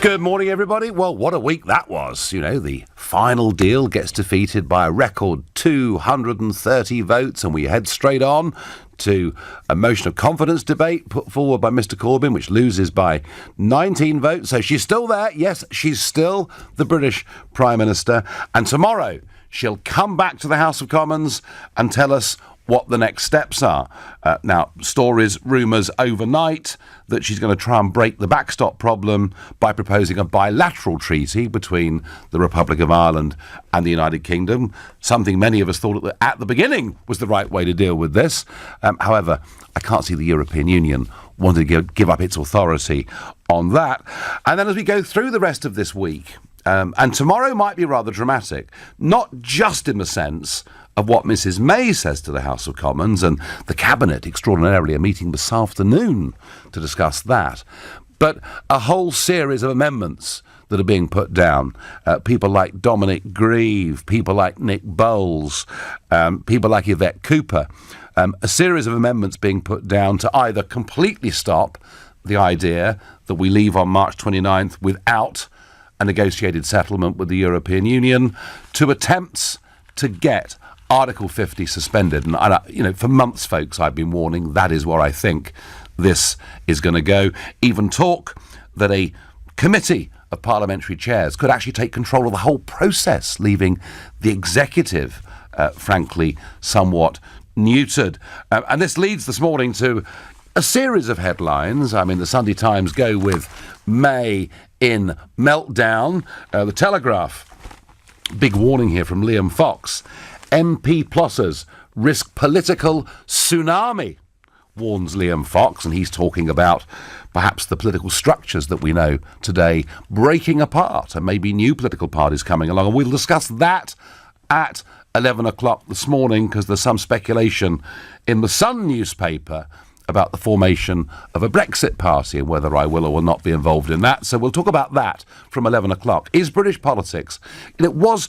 Good morning, everybody. Well, what a week that was. You know, the final deal gets defeated by a record 230 votes, and we head straight on to a motion of confidence debate put forward by Mr. Corbyn, which loses by 19 votes. So she's still there. Yes, she's still the British Prime Minister. And tomorrow she'll come back to the House of Commons and tell us what the next steps are. Now, stories, rumours overnight that she's going to try and break the backstop problem by proposing a bilateral treaty between the Republic of Ireland and the United Kingdom, something many of us thought at the beginning was the right way to deal with this. However, I can't see the European Union wanting to give up its authority on that. And then as we go through the rest of this week, and tomorrow might be rather dramatic, not just in the sense of what Mrs May says to the House of Commons, and the Cabinet extraordinarily are meeting this afternoon to discuss that, but a whole series of amendments that are being put down. People like Dominic Grieve, people like Nick Bowles, people like Yvette Cooper, a series of amendments being put down to either completely stop the idea that we leave on March 29th without a negotiated settlement with the European Union, to attempts to get Article 50 suspended. And, you know, for months, folks, I've been warning that is where I think this is going to go. Even talk that a committee of parliamentary chairs could actually take control of the whole process, leaving the executive, frankly, somewhat neutered. And this leads this morning to a series of headlines. I mean, the Sunday Times go with May in meltdown. The Telegraph, big warning here from Liam Fox. MP plussers risk political tsunami, warns Liam Fox, and he's talking about perhaps the political structures that we know today breaking apart and maybe new political parties coming along. And we'll discuss that at 11 o'clock this morning, because there's some speculation in the Sun newspaper about the formation of a Brexit party and whether I will or will not be involved in that. So we'll talk about that from 11 o'clock. Is British politics, and it was,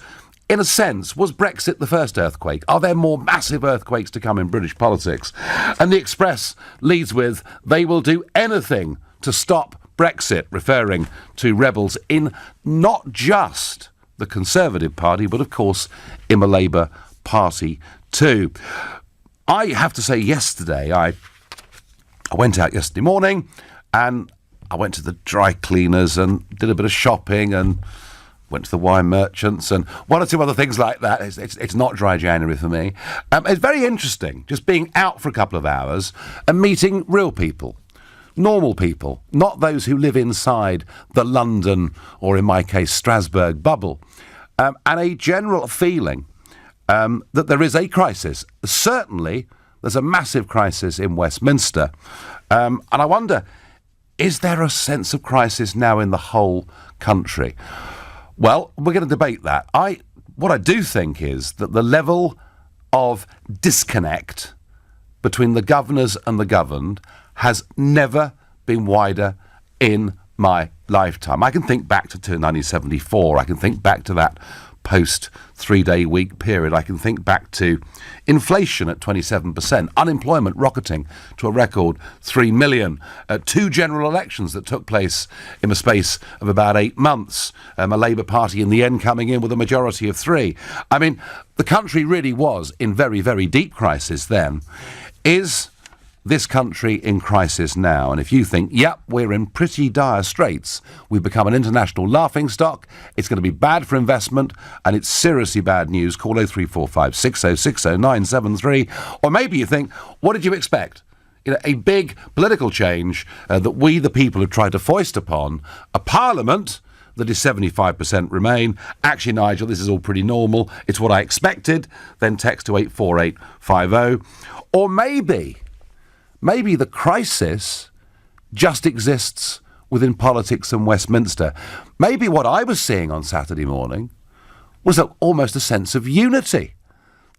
in a sense, was Brexit the first earthquake? Are there more massive earthquakes to come in British politics? And the Express leads with, they will do anything to stop Brexit, referring to rebels in not just the Conservative Party, but of course in the Labour Party too. I have to say, yesterday, I went out yesterday morning and I went to the dry cleaners and did a bit of shopping and went to the wine merchants and one or two other things like that. It's not dry January for me. It's very interesting just being out for a couple of hours and meeting real people, normal people, not those who live inside the London, or in my case, Strasbourg bubble, and a general feeling that there is a crisis. Certainly, there's a massive crisis in Westminster. And I wonder, is there a sense of crisis now in the whole country? Well, we're going to debate that. What I do think is that the level of disconnect between the governors and the governed has never been wider in my lifetime. I can think back to 1974. I can think back to that post-3-day week period. I can think back to inflation at 27%, unemployment rocketing to a record 3 million, two general elections that took place in the space of about 8 months, a Labour Party in the end coming in with a majority of 3. I mean, the country really was in very, very deep crisis then. Is this country in crisis now? And if you think, yep, we're in pretty dire straits, we've become an international laughingstock, it's going to be bad for investment, and it's seriously bad news, call 0345 6060 973. Or maybe you think, what did you expect? You know, a big political change that we, the people, have tried to foist upon a parliament that is 75% Remain. Actually, Nigel, this is all pretty normal. It's what I expected. Then text to 84850. Or maybe the crisis just exists within politics and Westminster. Maybe what I was seeing on Saturday morning was almost a sense of unity.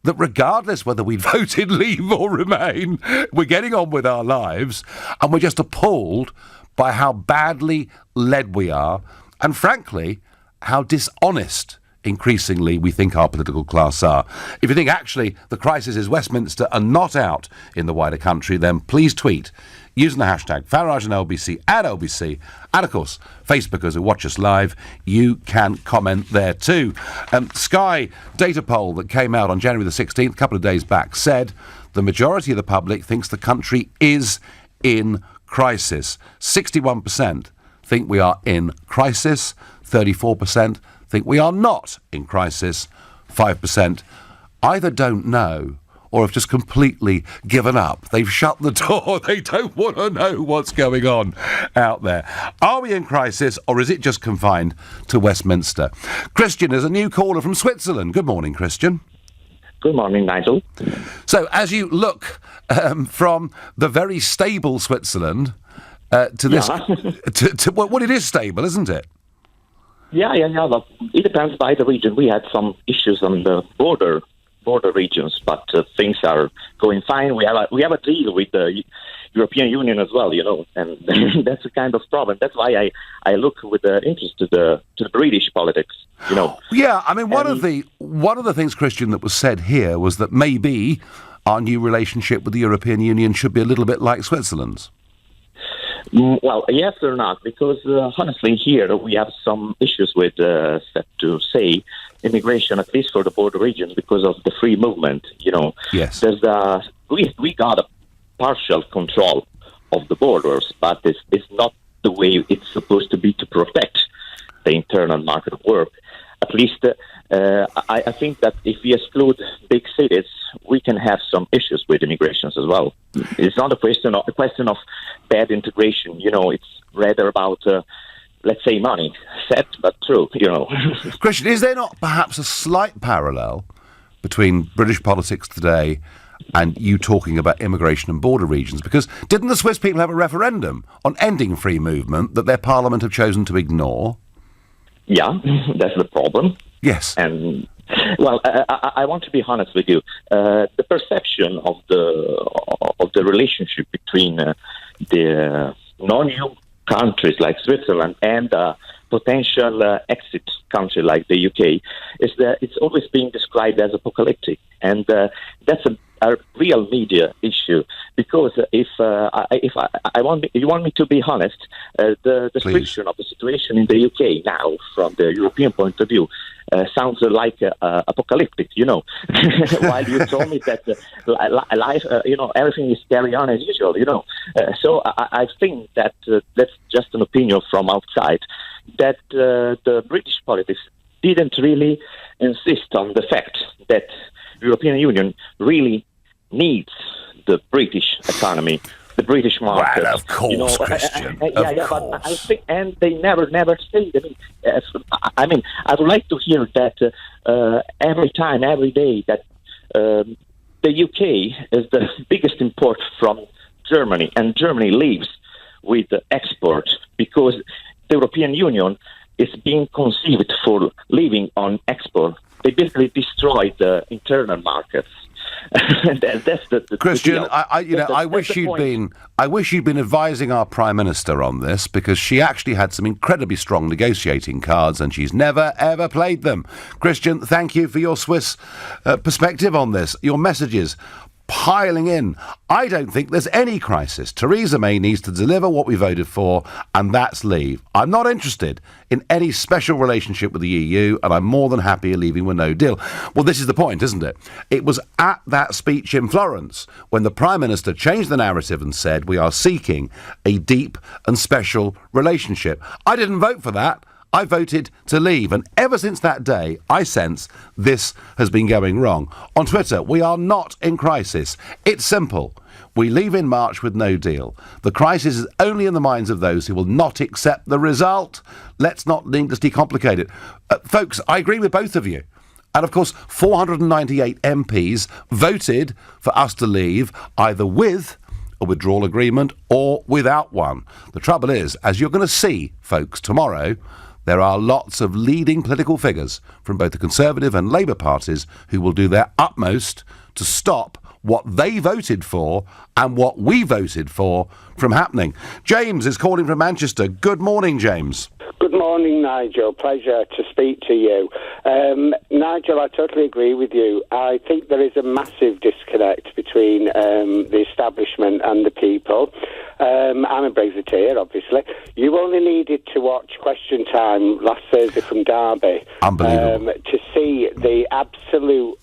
That regardless whether we'd voted Leave or Remain, we're getting on with our lives, and we're just appalled by how badly led we are, and frankly, how dishonest increasingly we think our political class are. If you think actually the crisis is Westminster and not out in the wider country, then please tweet using the hashtag Farage and LBC at LBC, and of course Facebookers who watch us live, you can comment there too. Sky data poll that came out on January the 16th, a couple of days back, said the majority of the public thinks the country is in crisis. 61% think we are in crisis, 34% think we are not in crisis, 5% either don't know or have just completely given up. They've shut the door. They don't want to know what's going on out there. Are we in crisis, or is it just confined to Westminster? Christian is a new caller from Switzerland. Good morning, Christian. Good morning, Nigel. So, as you look from the very stable Switzerland to this... well, it is stable, isn't it? Yeah. But it depends by the region. We had some issues on the border regions, but things are going fine. We have a deal with the European Union as well, and that's a kind of problem. That's why I look with interest to the British politics, Yeah, I mean, one of the things, Christian, that was said here was that maybe our new relationship with the European Union should be a little bit like Switzerland's. Well, yes or not, because honestly here we have some issues with, to say, immigration, at least for the border regions, because of the free movement, Yes. There's we got a partial control of the borders, but it's not the way it's supposed to be to protect the internal market of work. At least I think that if we exclude big cities, we can have some issues with immigrations as well. It's not a question of bad integration. It's rather about, let's say, money. Sad but true, Christian, is there not perhaps a slight parallel between British politics today and you talking about immigration and border regions? Because didn't the Swiss people have a referendum on ending free movement that their parliament have chosen to ignore? Yeah, that's the problem. Yes. And, well, I want to be honest with you. The perception of the relationship between the non-EU countries like Switzerland and potential exit country like the UK is that it's always being described as apocalyptic, and that's a real media issue. Because if you want me to be honest, the description of the situation in the UK now, from the European point of view, sounds like apocalyptic. While you told me that life, everything is carry on as usual. So I think that that's just an opinion from outside, that the British politics didn't really insist on the fact that the European Union really needs the British economy, the British market. Well, of course, Christian. Of course. But I think, and they never say. I mean, I would like to hear that every day that the UK is the biggest import from Germany, and Germany lives with the export, because the European Union is being conceived for living on export. They basically destroy the internal markets. That's the Christian, the I wish you'd been advising our Prime Minister on this, because she actually had some incredibly strong negotiating cards and she's never ever played them. Christian, thank you for your Swiss perspective on this. Your messages piling in. I don't think there's any crisis. Theresa May needs to deliver what we voted for, and that's leave. I'm not interested in any special relationship with the EU, and I'm more than happy leaving with no deal. Well, this is the point, isn't it? It was at that speech in Florence when the Prime Minister changed the narrative and said we are seeking a deep and special relationship. I didn't vote for that. I voted to leave, and ever since that day, I sense this has been going wrong. On Twitter, we are not in crisis. It's simple. We leave in March with no deal. The crisis is only in the minds of those who will not accept the result. Let's not needlessly complicate it. Folks, I agree with both of you. And of course, 498 MPs voted for us to leave, either with a withdrawal agreement or without one. The trouble is, as you're going to see, folks, tomorrow, there are lots of leading political figures from both the Conservative and Labour parties who will do their utmost to stop what they voted for and what we voted for from happening. James is calling from Manchester. Good morning, James. Good morning, Nigel. Pleasure to speak to you. Nigel, I totally agree with you. I think there is a massive disconnect between the establishment and the people. I'm a Brexiteer, obviously. You only needed to watch Question Time last Thursday from Derby. Unbelievable. To see the absolute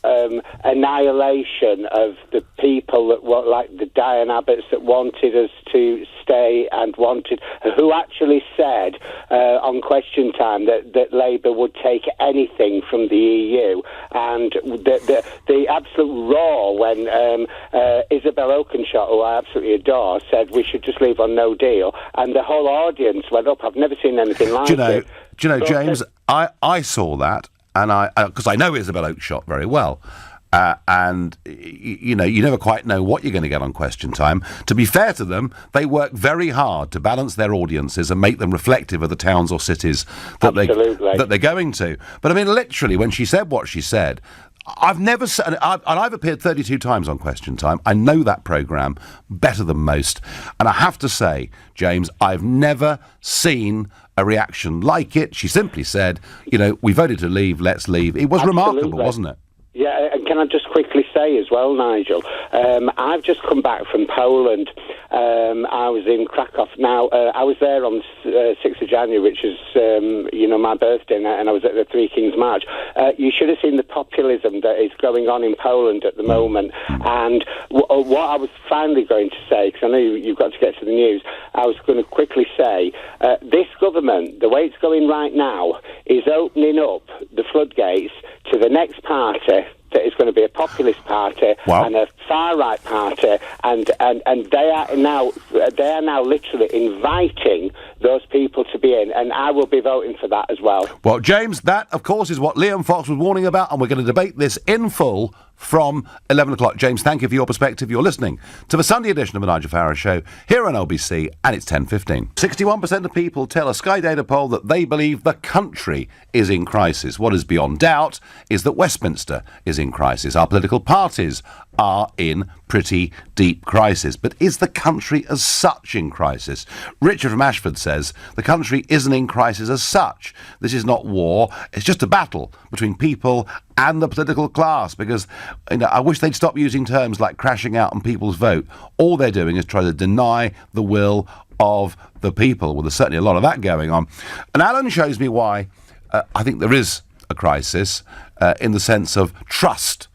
annihilation of the people that were like the Diane Abbotts that wanted us to stay and who actually said on Question Time that Labour would take anything from the EU, and the absolute roar when Isabel Oakenshaw, who I absolutely adore, said we should just leave on no deal, and the whole audience went up. I've never seen anything like it. Do you know, James, I saw that, and because I know Isabel Oakeshott very well. And, you never quite know what you're going to get on Question Time. To be fair to them, they work very hard to balance their audiences and make them reflective of the towns or cities that they're going to. But, I mean, literally, when she said what she said, I've never seen, and I've appeared 32 times on Question Time. I know that programme better than most. And I have to say, James, I've never seen a reaction like it. She simply said, we voted to leave, let's leave. It was remarkable, wasn't it? Yeah, and can I just quickly say as well, Nigel, I've just come back from Poland. I was in Krakow. Now, I was there on 6th of January, which is, my birthday, and I was at the Three Kings March. You should have seen the populism that is going on in Poland at the moment. And what I was finally going to say, because I know you've got to get to the news, I was going to quickly say, this government, the way it's going right now, is opening up the floodgates to the next party that is going to be a populist party and a far-right party, and they are now literally inviting those people to be in, and I will be voting for that as well. Well, James, that, of course, is what Liam Fox was warning about, and we're going to debate this in full from 11 o'clock. James, thank you for your perspective. You're listening to the Sunday edition of the Nigel Farage Show here on LBC, and it's 10:15. 61% of people tell a Sky Data poll that they believe the country is in crisis. What is beyond doubt is that Westminster is in crisis. Our political parties are in pretty deep crisis. But is the country as such in crisis? Richard from Ashford says the country isn't in crisis as such. This is not war. It's just a battle between people and the political class, because I wish they'd stop using terms like crashing out on people's vote. All they're doing is trying to deny the will of the people. Well, there's certainly a lot of that going on. And Alan shows me why I think there is a crisis in the sense of trust.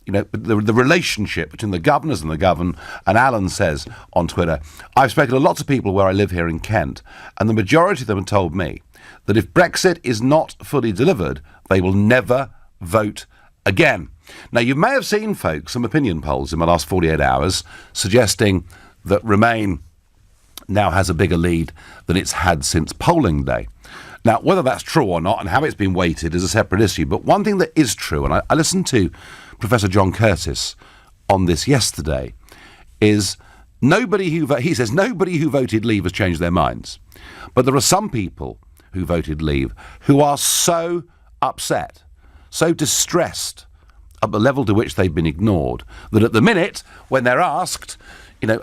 The relationship between the governors and the governed. And Alan says on Twitter, I've spoken to lots of people where I live here in Kent, and the majority of them have told me that if Brexit is not fully delivered, they will never vote again. Now, you may have seen, folks, some opinion polls in the last 48 hours suggesting that Remain now has a bigger lead than it's had since polling day. Now, whether that's true or not and how it's been weighted is a separate issue. But one thing that is true, and I listened to Professor John Curtis on this yesterday, is he says nobody who voted Leave has changed their minds. But there are some people who voted Leave who are so upset, so distressed at the level to which they've been ignored, that at the minute, when they're asked,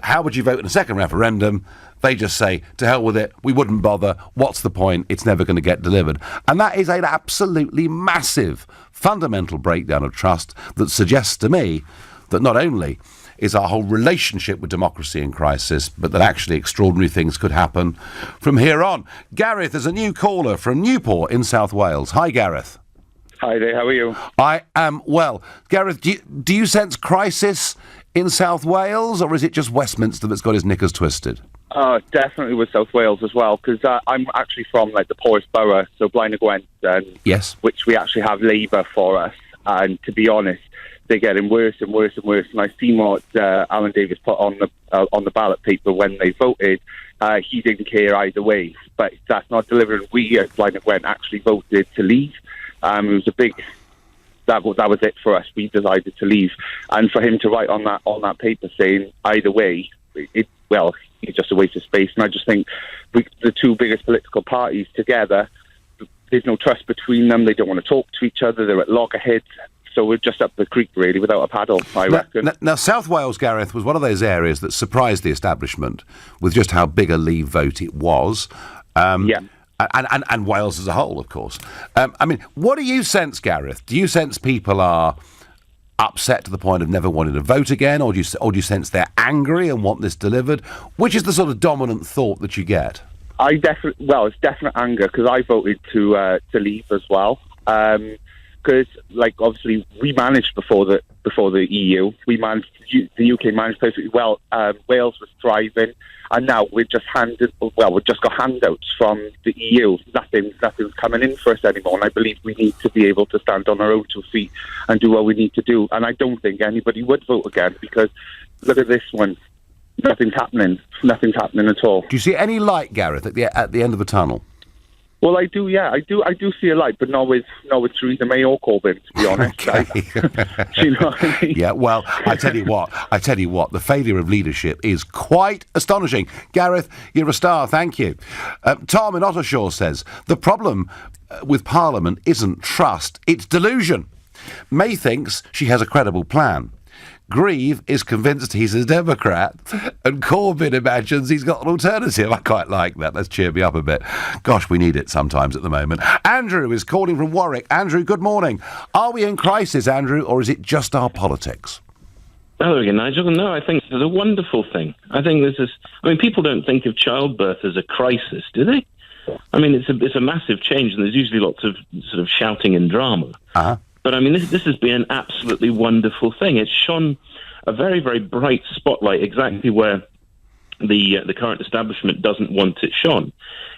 how would you vote in a second referendum, they just say, to hell with it, we wouldn't bother, what's the point, it's never going to get delivered. And that is an absolutely massive, fundamental breakdown of trust that suggests to me that not only is our whole relationship with democracy in crisis, but that actually extraordinary things could happen from here on. Gareth is a new caller from Newport in South Wales. Hi, Gareth. Hi there, how are you? I am well. Gareth, do you sense crisis in South Wales, or is it just Westminster that's got his knickers twisted? Definitely with South Wales as well, because I'm actually from the poorest borough, so Blaen y Gwent, yes, which we actually have Labour for us, and to be honest, they're getting worse and worse and worse. And I've seen what Alan Davies put on the ballot paper when they voted. He didn't care either way, but that's not delivering. We at Blaen y Gwent actually voted to leave. It was a big. That was it for us. We decided to leave, and for him to write on that paper saying either way, it's just a waste of space. And I just think the two biggest political parties together, there's no trust between them. They don't want to talk to each other. They're at loggerheads. So we're just up the creek, really, without a paddle, I reckon. Now, South Wales, Gareth, was one of those areas that surprised the establishment with just how big a Leave vote it was. Yeah. And Wales as a whole, of course. I mean, what do you sense, Gareth? Do you sense people are upset to the point of never wanting to vote again, or do you sense they're angry and want this delivered? Which is the sort of dominant thought that you get? It's definite anger, because I voted to leave as well. Because, obviously, we managed before the EU. The UK managed perfectly well. Wales was thriving, and now we've just got handouts from the EU. Nothing's coming in for us anymore. And I believe we need to be able to stand on our own 2 feet and do what we need to do. And I don't think anybody would vote again, because look at this one. Nothing's happening. Nothing's happening at all. Do you see any light, Gareth, at the end of the tunnel? Well, I do. Yeah, I do see a light, but not with Theresa May or Corbyn, to be honest. Okay. You know what I mean? Yeah. Well, I tell you what. The failure of leadership is quite astonishing. Gareth, you're a star. Thank you. Tom in Ottershaw says the problem with Parliament isn't trust; it's delusion. May thinks she has a credible plan. Grieve is convinced he's a Democrat, and Corbyn imagines he's got an alternative. I quite like that. Let's cheer me up a bit. Gosh, we need it sometimes at the moment. Andrew is calling from Warwick. Andrew, good morning. Are we in crisis, Andrew, or is it just our politics? Hello again, Nigel. No, I think this is a wonderful thing. People don't think of childbirth as a crisis, do they? I mean, it's a massive change, and there's usually lots of sort of shouting and drama. Uh-huh. But I mean, this has been an absolutely wonderful thing. It's shone a very, very bright spotlight exactly where the current establishment doesn't want it shone.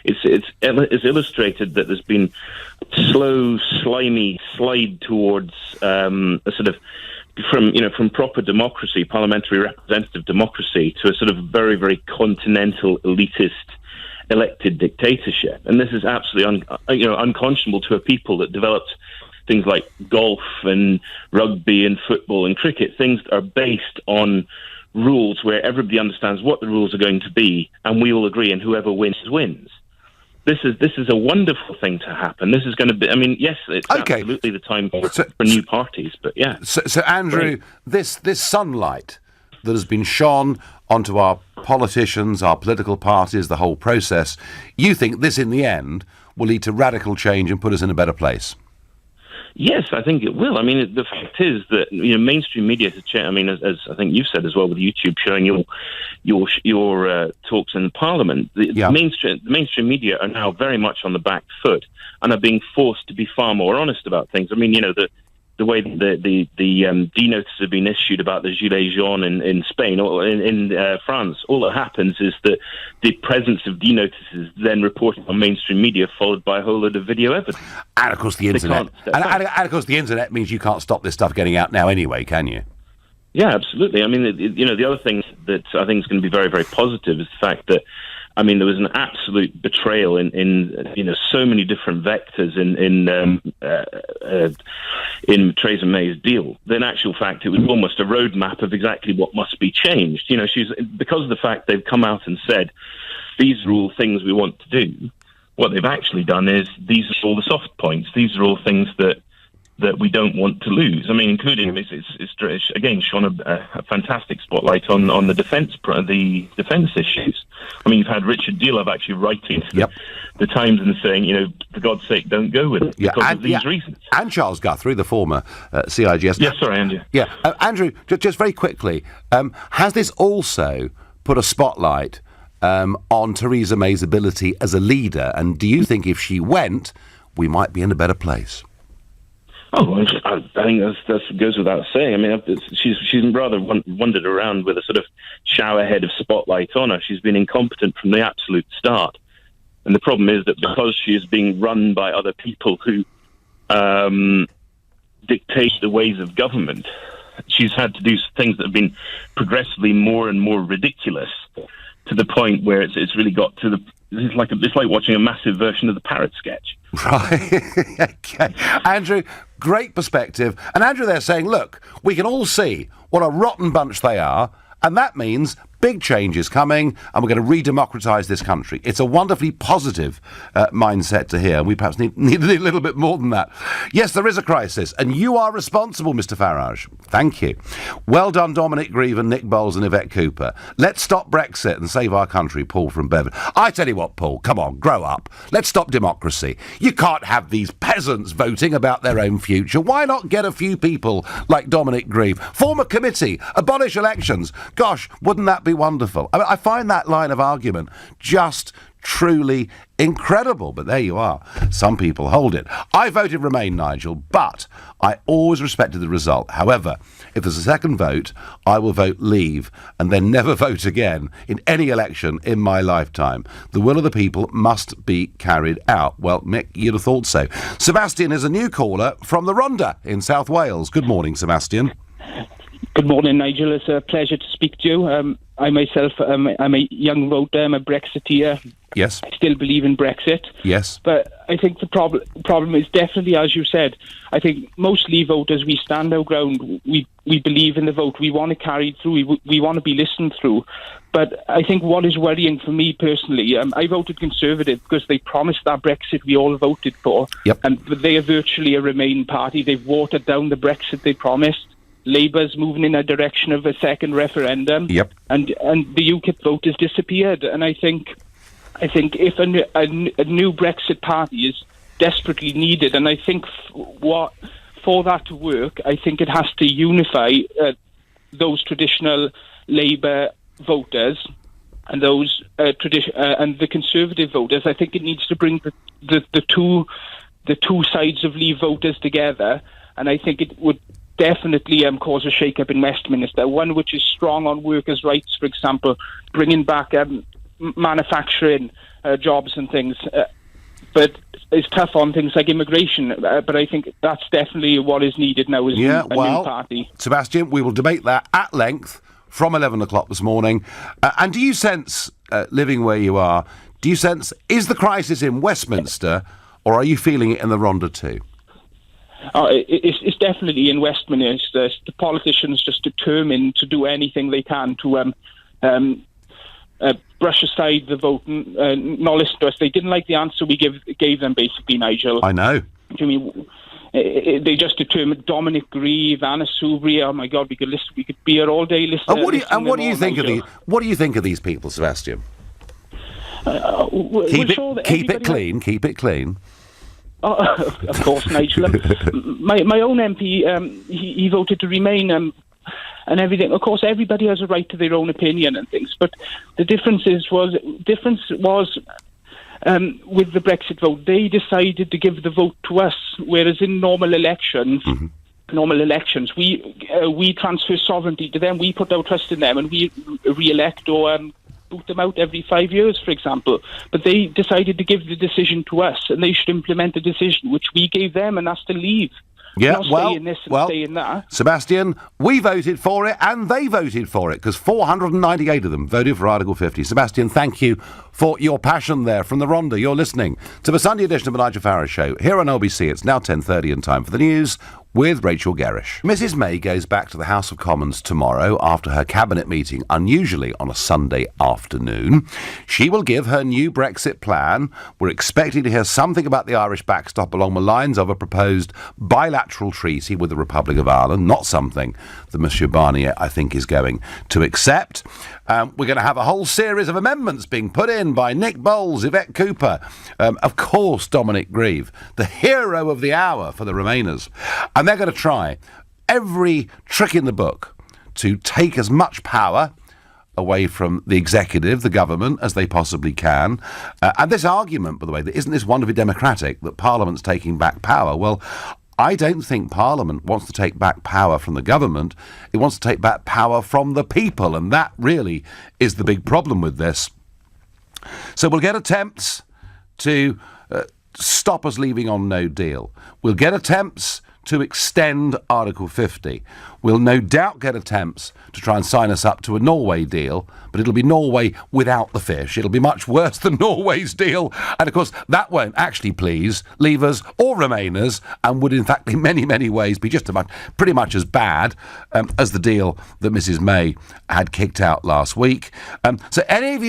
It's illustrated that there's been slow, slimy slide towards a sort of from proper democracy, parliamentary representative democracy, to a sort of very, very continental elitist elected dictatorship. And this is absolutely unconscionable to a people that developed things like golf and rugby and football and cricket, things that are based on rules where everybody understands what the rules are going to be, and we all agree, and whoever wins. This is a wonderful thing to happen. This is going to be, yes, it's absolutely the time for new parties, but yeah. So Andrew, this sunlight that has been shone onto our politicians, our political parties, the whole process, you think this in the end will lead to radical change and put us in a better place? Yes, I think it will. I mean, the fact is that mainstream media has changed. I mean, as I think you've said as well, with YouTube showing your talks in Parliament, the mainstream media are now very much on the back foot and are being forced to be far more honest about things. I mean, the way the D-notices have been issued about the Gilets jaunes in Spain or in France, all that happens is that the presence of D-notices is then reported on mainstream media, followed by a whole load of video evidence. And of course the internet. And of course the internet means you can't stop this stuff getting out now anyway, can you? Yeah, absolutely. I mean, the other thing that I think is going to be very, very positive is the fact that, I mean, there was an absolute betrayal in so many different vectors in Theresa May's deal. In actual fact, it was almost a roadmap of exactly what must be changed. Because of the fact they've come out and said these are all things we want to do. What they've actually done is these are all the soft points. These are all things that we don't want to lose. I mean, including it's again shone a fantastic spotlight on the defence issues. I mean, you've had Richard Dealove actually writing to the Times and saying, for God's sake, don't go with it because of these reasons. And Charles Guthrie, the former CIGS. Yes, sorry, Andrew. Yeah, Andrew, just very quickly, has this also put a spotlight on Theresa May's ability as a leader? And do you think if she went, we might be in a better place? Oh, I think that goes without saying. I mean, she's rather wandered around with a sort of showerhead of spotlight on her. She's been incompetent from the absolute start. And the problem is that because she is being run by other people who dictate the ways of government, she's had to do things that have been progressively more and more ridiculous, to the point where it's really got to it's like watching a massive version of the Parrot sketch. Right. Okay. Andrew, great perspective. And Andrew, they're saying, look, we can all see what a rotten bunch they are, and that means big change is coming, and we're going to re-democratise this country. It's a wonderfully positive mindset to hear, and we perhaps need a little bit more than that. Yes, there is a crisis, and you are responsible, Mr Farage. Thank you. Well done, Dominic Grieve and Nick Bowles and Yvette Cooper. Let's stop Brexit and save our country, Paul from Bevan. I tell you what, Paul, come on, grow up. Let's stop democracy. You can't have these peasants voting about their own future. Why not get a few people like Dominic Grieve? Form a committee, abolish elections. Gosh, wouldn't that be wonderful? I find that line of argument just truly incredible, but there you are. Some people hold it. I voted Remain, Nigel, but I always respected the result. However, if there's a second vote, I will vote Leave and then never vote again in any election in my lifetime. The will of the people must be carried out. Well, Mick, you'd have thought so. Sebastian is a new caller from the Rhondda in South Wales. Good morning, Sebastian. Good morning, Nigel. It's a pleasure to speak to you. I myself, I'm a young voter. I'm a Brexiteer. Yes. I still believe in Brexit. Yes. But I think the problem is definitely, as you said, I think most Leave voters, we stand our ground. We believe in the vote. We want to carry it through. We want to be listened through. But I think what is worrying for me personally, I voted Conservative because they promised that Brexit we all voted for. Yep. And they are virtually a Remain party. They've watered down the Brexit they promised. Labour's moving in a direction of a second referendum. Yep. And the UKIP vote has disappeared. And I think if a new Brexit party is desperately needed, and I think for that to work, I think it has to unify those traditional Labour voters and those and the Conservative voters. I think it needs to bring the two sides of Leave voters together, and I think it would definitely cause a shake-up in Westminster, one which is strong on workers' rights, for example, bringing back manufacturing jobs and things, but it's tough on things like immigration, but I think that's definitely what is needed now as a new party. Sebastian, we will debate that at length from 11 o'clock this morning. And do you sense, living where you are, is the crisis in Westminster, or are you feeling it in the Rhondda too? It's definitely in Westminster. The politicians just determined to do anything they can to brush aside the vote and not listen to us. They didn't like the answer we gave them, basically, Nigel. I know. I mean, they just determined Dominic Grieve, Anna Soubry. Oh my God, we could be here all day listening. What do you think of these people, Sebastian? Keep it clean. Keep it clean. Oh, of course, Nigel. My own MP, he voted to Remain and everything. Of course, everybody has a right to their own opinion and things. But the difference was with the Brexit vote, they decided to give the vote to us, whereas in normal elections, we transfer sovereignty to them. We put our trust in them, and we re-elect or boot them out every 5 years, for example. But they decided to give the decision to us, and they should implement a decision which we gave them, and that's to leave. Yeah, stay in this and stay in that. Sebastian, we voted for it and they voted for it because 498 of them voted for Article 50. Sebastian, thank you for your passion there from the Rhondda. You're listening to the Sunday edition of the Nigel Farage Show here on LBC. It's now 10:30 and time for the news with Rachel Gerrish. Mrs May goes back to the House of Commons tomorrow after her cabinet meeting, unusually on a Sunday afternoon. She will give her new Brexit plan. We're expecting to hear something about the Irish backstop along the lines of a proposed bilateral treaty with the Republic of Ireland, not something that Monsieur Barnier, I think, is going to accept. We're going to have a whole series of amendments being put in by Nick Bowles, Yvette Cooper, of course Dominic Grieve, the hero of the hour for the Remainers. And they're going to try every trick in the book to take as much power away from the executive, the government, as they possibly can. And this argument, by the way, that isn't this wonderfully democratic, that Parliament's taking back power? Well, I don't think Parliament wants to take back power from the government. It wants to take back power from the people, and that really is the big problem with this. So we'll get attempts to stop us leaving on no deal. We'll get attempts to extend Article 50. We'll no doubt get attempts to try and sign us up to a Norway deal, but it'll be Norway without the fish. It'll be much worse than Norway's deal. And, of course, that won't actually please Leavers or Remainers and would, in fact, in many, many ways be pretty much as bad as the deal that Mrs May had kicked out last week. So do any of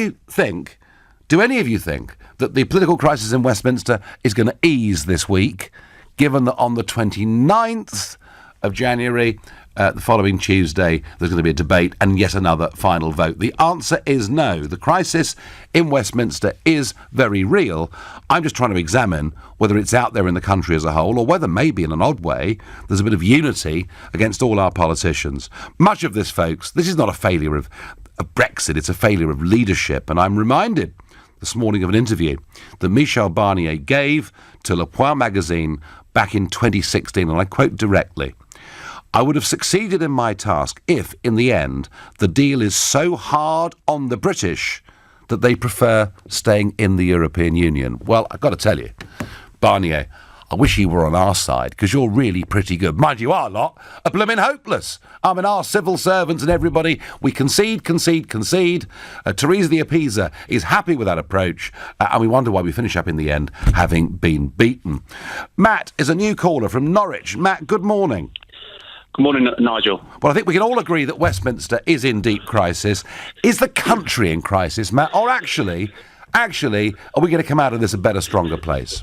you think that the political crisis in Westminster is going to ease this week, given that on the 29th of January, the following Tuesday, there's going to be a debate and yet another final vote? The answer is no. The crisis in Westminster is very real. I'm just trying to examine whether it's out there in the country as a whole, or whether maybe in an odd way there's a bit of unity against all our politicians. Much of this, folks, this is not a failure of Brexit, it's a failure of leadership. And I'm reminded this morning of an interview that Michel Barnier gave to Le Point magazine back in 2016, and I quote directly: "I would have succeeded in my task if, in the end, the deal is so hard on the British that they prefer staying in the European Union." Well, I've got to tell you, Barnier, I wish you were on our side, because you're really pretty good. Mind you, our lot are blooming hopeless. I mean, our civil servants and everybody, we concede. Theresa the Appeaser is happy with that approach, and we wonder why we finish up in the end having been beaten. Matt is a new caller from Norwich. Matt, good morning. Good morning, Nigel. Well, I think we can all agree that Westminster is in deep crisis. Is the country in crisis, Matt? Or actually, are we going to come out of this a better, stronger place?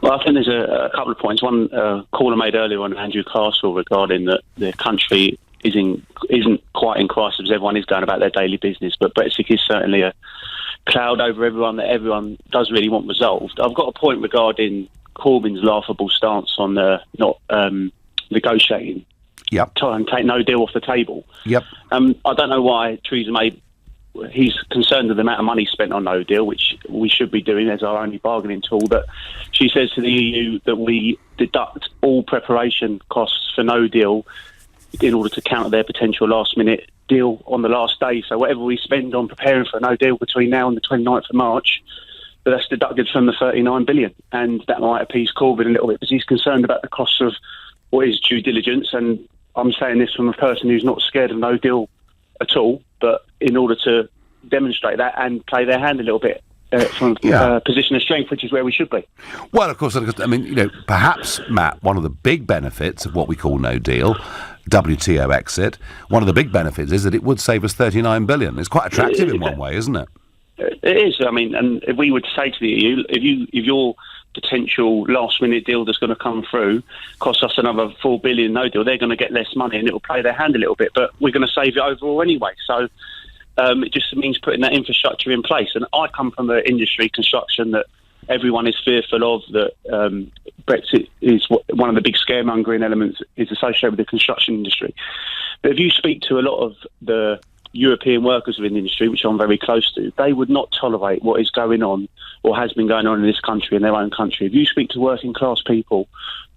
Well, I think there's a couple of points. One caller made earlier on Andrew Castle regarding that the country isn't quite in crisis. Everyone is going about their daily business, but Brexit is certainly a cloud over everyone that everyone does really want resolved. I've got a point regarding Corbyn's laughable stance on not negotiating. Yep. Try and take no deal off the table. Yep. I don't know why Theresa May. He's concerned with the amount of money spent on no deal, which we should be doing as our only bargaining tool. But she says to the EU that we deduct all preparation costs for no deal in order to counter their potential last-minute deal on the last day. So whatever we spend on preparing for a no deal between now and the 29th of March, that's deducted from the 39 billion. And that might appease Corbyn a little bit, because he's concerned about the costs of what is due diligence. And I'm saying this from a person who's not scared of no deal at all, but in order to demonstrate that and play their hand a little bit from a position of strength, which is where we should be. Well, of course, I mean, perhaps, Matt, one of the big benefits of what we call no deal, WTO exit, one of the big benefits is that it would save us 39 billion. It's quite attractive in one way, isn't it? It is. I mean, and if we would say to the EU, if your potential last-minute deal that's going to come through costs us another 4 billion no deal, they're going to get less money and it will play their hand a little bit, but we're going to save it overall anyway. So it just means putting that infrastructure in place. And I come from an industry, construction, that everyone is fearful of, that Brexit is one of the big scaremongering elements is associated with the construction industry. But if you speak to a lot of the European workers within the industry, which I'm very close to, they would not tolerate what is going on or has been going on in this country, in their own country. If you speak to working class people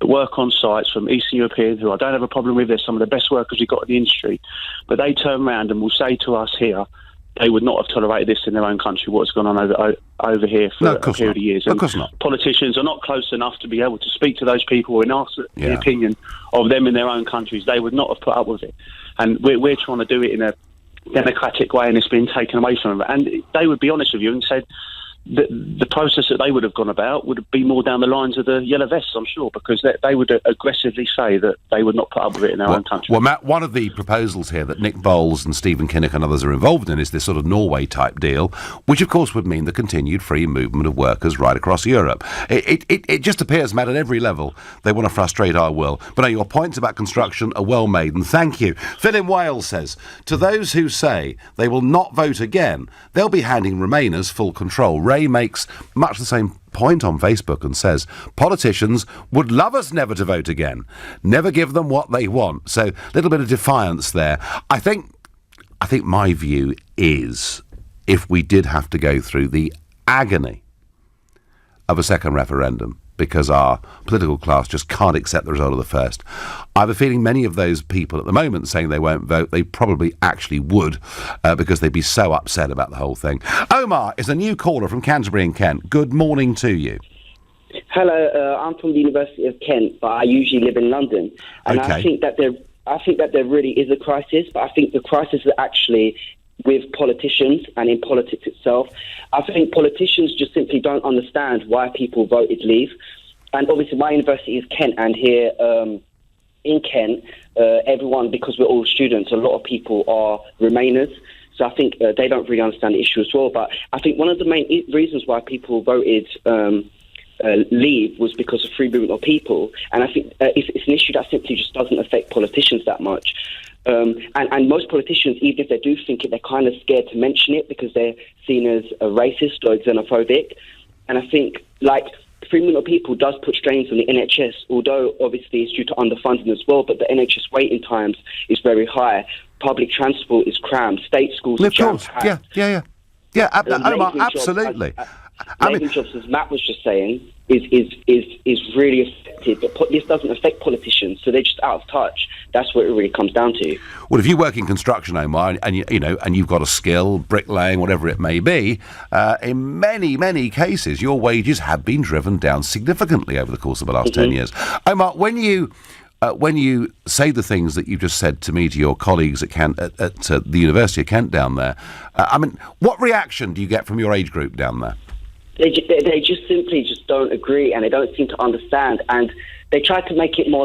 that work on sites from Eastern European, who I don't have a problem with, they're some of the best workers we've got in the industry, but they turn around and will say to us here, they would not have tolerated this in their own country, what's gone on over here for a period of years. And of course not. Politicians are not close enough to be able to speak to those people and ask the opinion of them in their own countries. They would not have put up with it. And we're trying to do it in a democratic way, and it's been taken away from them. And they would be honest with you and said that the process that they would have gone about would be more down the lines of the yellow vests, I'm sure, because they would aggressively say that they would not put up with it in their own country. Well, Matt, one of the proposals here that Nick Bowles and Stephen Kinnock and others are involved in is this sort of Norway-type deal, which, of course, would mean the continued free movement of workers right across Europe. It just appears, Matt, at every level, they want to frustrate our will. But no, your points about construction are well made, and thank you. Phil in Wales says, to those who say they will not vote again, they'll be handing Remainers full control. Ray makes much the same point on Facebook and says, politicians would love us never to vote again. Never give them what they want. So a little bit of defiance there. I think my view is, if we did have to go through the agony of a second referendum, because our political class just can't accept the result of the first, I have a feeling many of those people at the moment saying they won't vote, they probably actually would, because they'd be so upset about the whole thing. Omar is a new caller from Canterbury in Kent. Good morning to you. Hello, I'm from the University of Kent, but I usually live in London, and Okay. I think that there really is a crisis. But I think the crisis is actually with politicians and in politics itself. I think politicians just simply don't understand why people voted leave. And obviously, my university is Kent, and here in Kent, everyone, because we're all students, a lot of people are Remainers. So I think they don't really understand the issue as well. But I think one of the main reasons why people voted leave was because of free movement of people. And I think it's an issue that simply just doesn't affect politicians that much. And most politicians, even if they do think it, they're kind of scared to mention it because they're seen as a racist or xenophobic. And I think, like, free movement of people does put strains on the NHS, although obviously it's due to underfunding as well, but the NHS waiting times is very high. Public transport is crammed. State schools are jam-packed. Yeah, Omar, absolutely. Labouring jobs, as Matt was just saying, is really affected, but this doesn't affect politicians, so they're just out of touch. That's what it really comes down to. Well, if you work in construction, Omar, and you've got a skill, bricklaying, whatever it may be, in many cases, your wages have been driven down significantly over the course of the last 10 years. Omar, when you say the things that you just said to me, to your colleagues at the University of Kent down there, what reaction do you get from your age group down there? They just simply just don't agree, and they don't seem to understand. And they try to make it more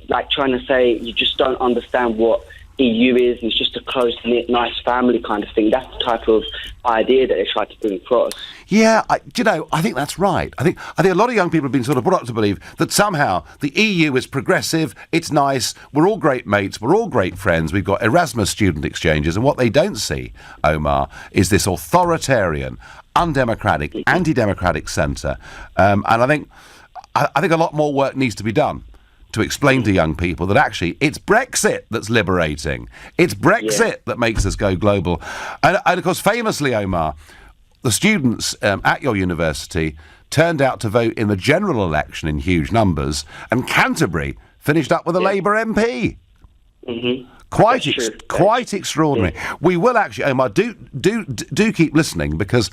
like trying to say you just don't understand what EU is, and it's just a close-knit, nice family kind of thing. That's the type of idea that they try to bring across. Yeah, I think that's right. I think a lot of young people have been sort of brought up to believe that somehow the EU is progressive, it's nice, we're all great mates, we're all great friends, we've got Erasmus student exchanges, and what they don't see, Omar, is this authoritarian, undemocratic, anti-democratic centre. And I think a lot more work needs to be done to explain to young people that actually it's Brexit that's liberating. It's Brexit that makes us go global. And of course, famously, Omar, the students at your university turned out to vote in the general election in huge numbers, and Canterbury finished up with a Labour MP. Mm-hmm. Quite extraordinary. Yeah. We will actually, Omar, do keep listening, because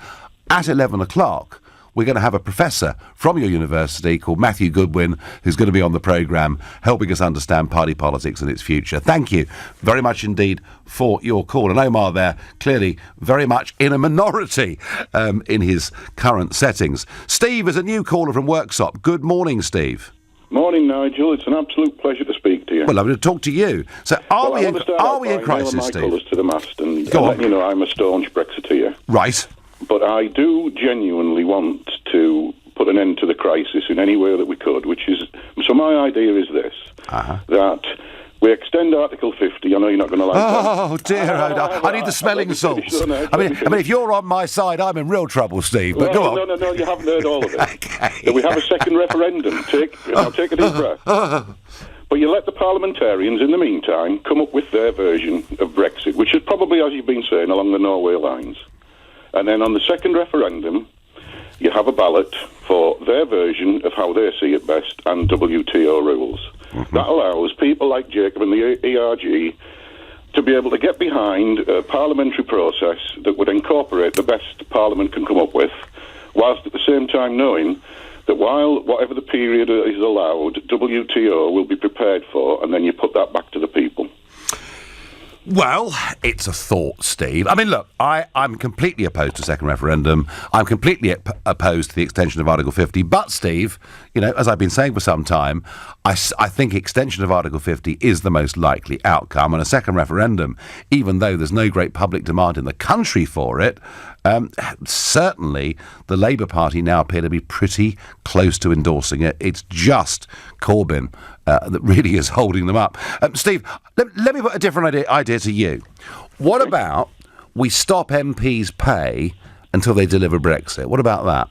at 11 o'clock, we're going to have a professor from your university called Matthew Goodwin, who's going to be on the programme helping us understand party politics and its future. Thank you very much indeed for your call. And Omar there, clearly very much in a minority in his current settings. Steve is a new caller from Worksop. Good morning, Steve. Morning, Nigel. It's an absolute pleasure to speak to you. Well, I'm going to talk to you. So are we in crisis, Steve? My colours to the mast, and let you know I'm a staunch Brexiteer. Right. But I do genuinely want to put an end to the crisis in any way that we could, which is... So my idea is this, that we extend Article 50. I know you're not going to like that. Oh, dear. I need the smelling salts. I mean, if you're on my side, I'm in real trouble, Steve, but go on. No, you haven't heard all of it. Okay. So we have a second referendum. Take a deep breath. But you let the parliamentarians, in the meantime, come up with their version of Brexit, which is probably, as you've been saying, along the Norway lines. And then on the second referendum, you have a ballot for their version of how they see it best and WTO rules. Mm-hmm. That allows people like Jacob and the ERG to be able to get behind a parliamentary process that would incorporate the best Parliament can come up with, whilst at the same time knowing that while whatever the period is allowed, WTO will be prepared for, and then you put that back to the people. Well, it's a thought, Steve. I mean, look, I'm completely opposed to a second referendum. I'm completely opposed to the extension of Article 50. But, Steve, as I've been saying for some time, I think extension of Article 50 is the most likely outcome. And a second referendum, even though there's no great public demand in the country for it, certainly the Labour Party now appear to be pretty close to endorsing it. It's just Corbyn that really is holding them up. Steve, let me put a different idea to you. What about we stop MPs' pay until they deliver Brexit? What about that?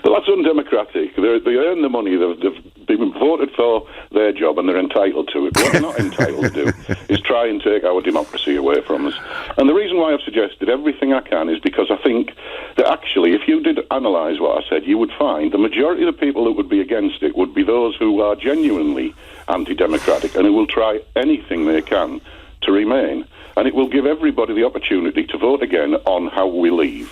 Well, that's undemocratic. They earn the money. They've been voted for their job, and they're entitled to it. What they're not entitled to do is try and take our democracy away from us. And the reason why I've suggested everything I can is because I think that actually, if you did analyse what I said, you would find the majority of the people that would be against it would be those who are genuinely anti-democratic and who will try anything they can to remain. And it will give everybody the opportunity to vote again on how we leave.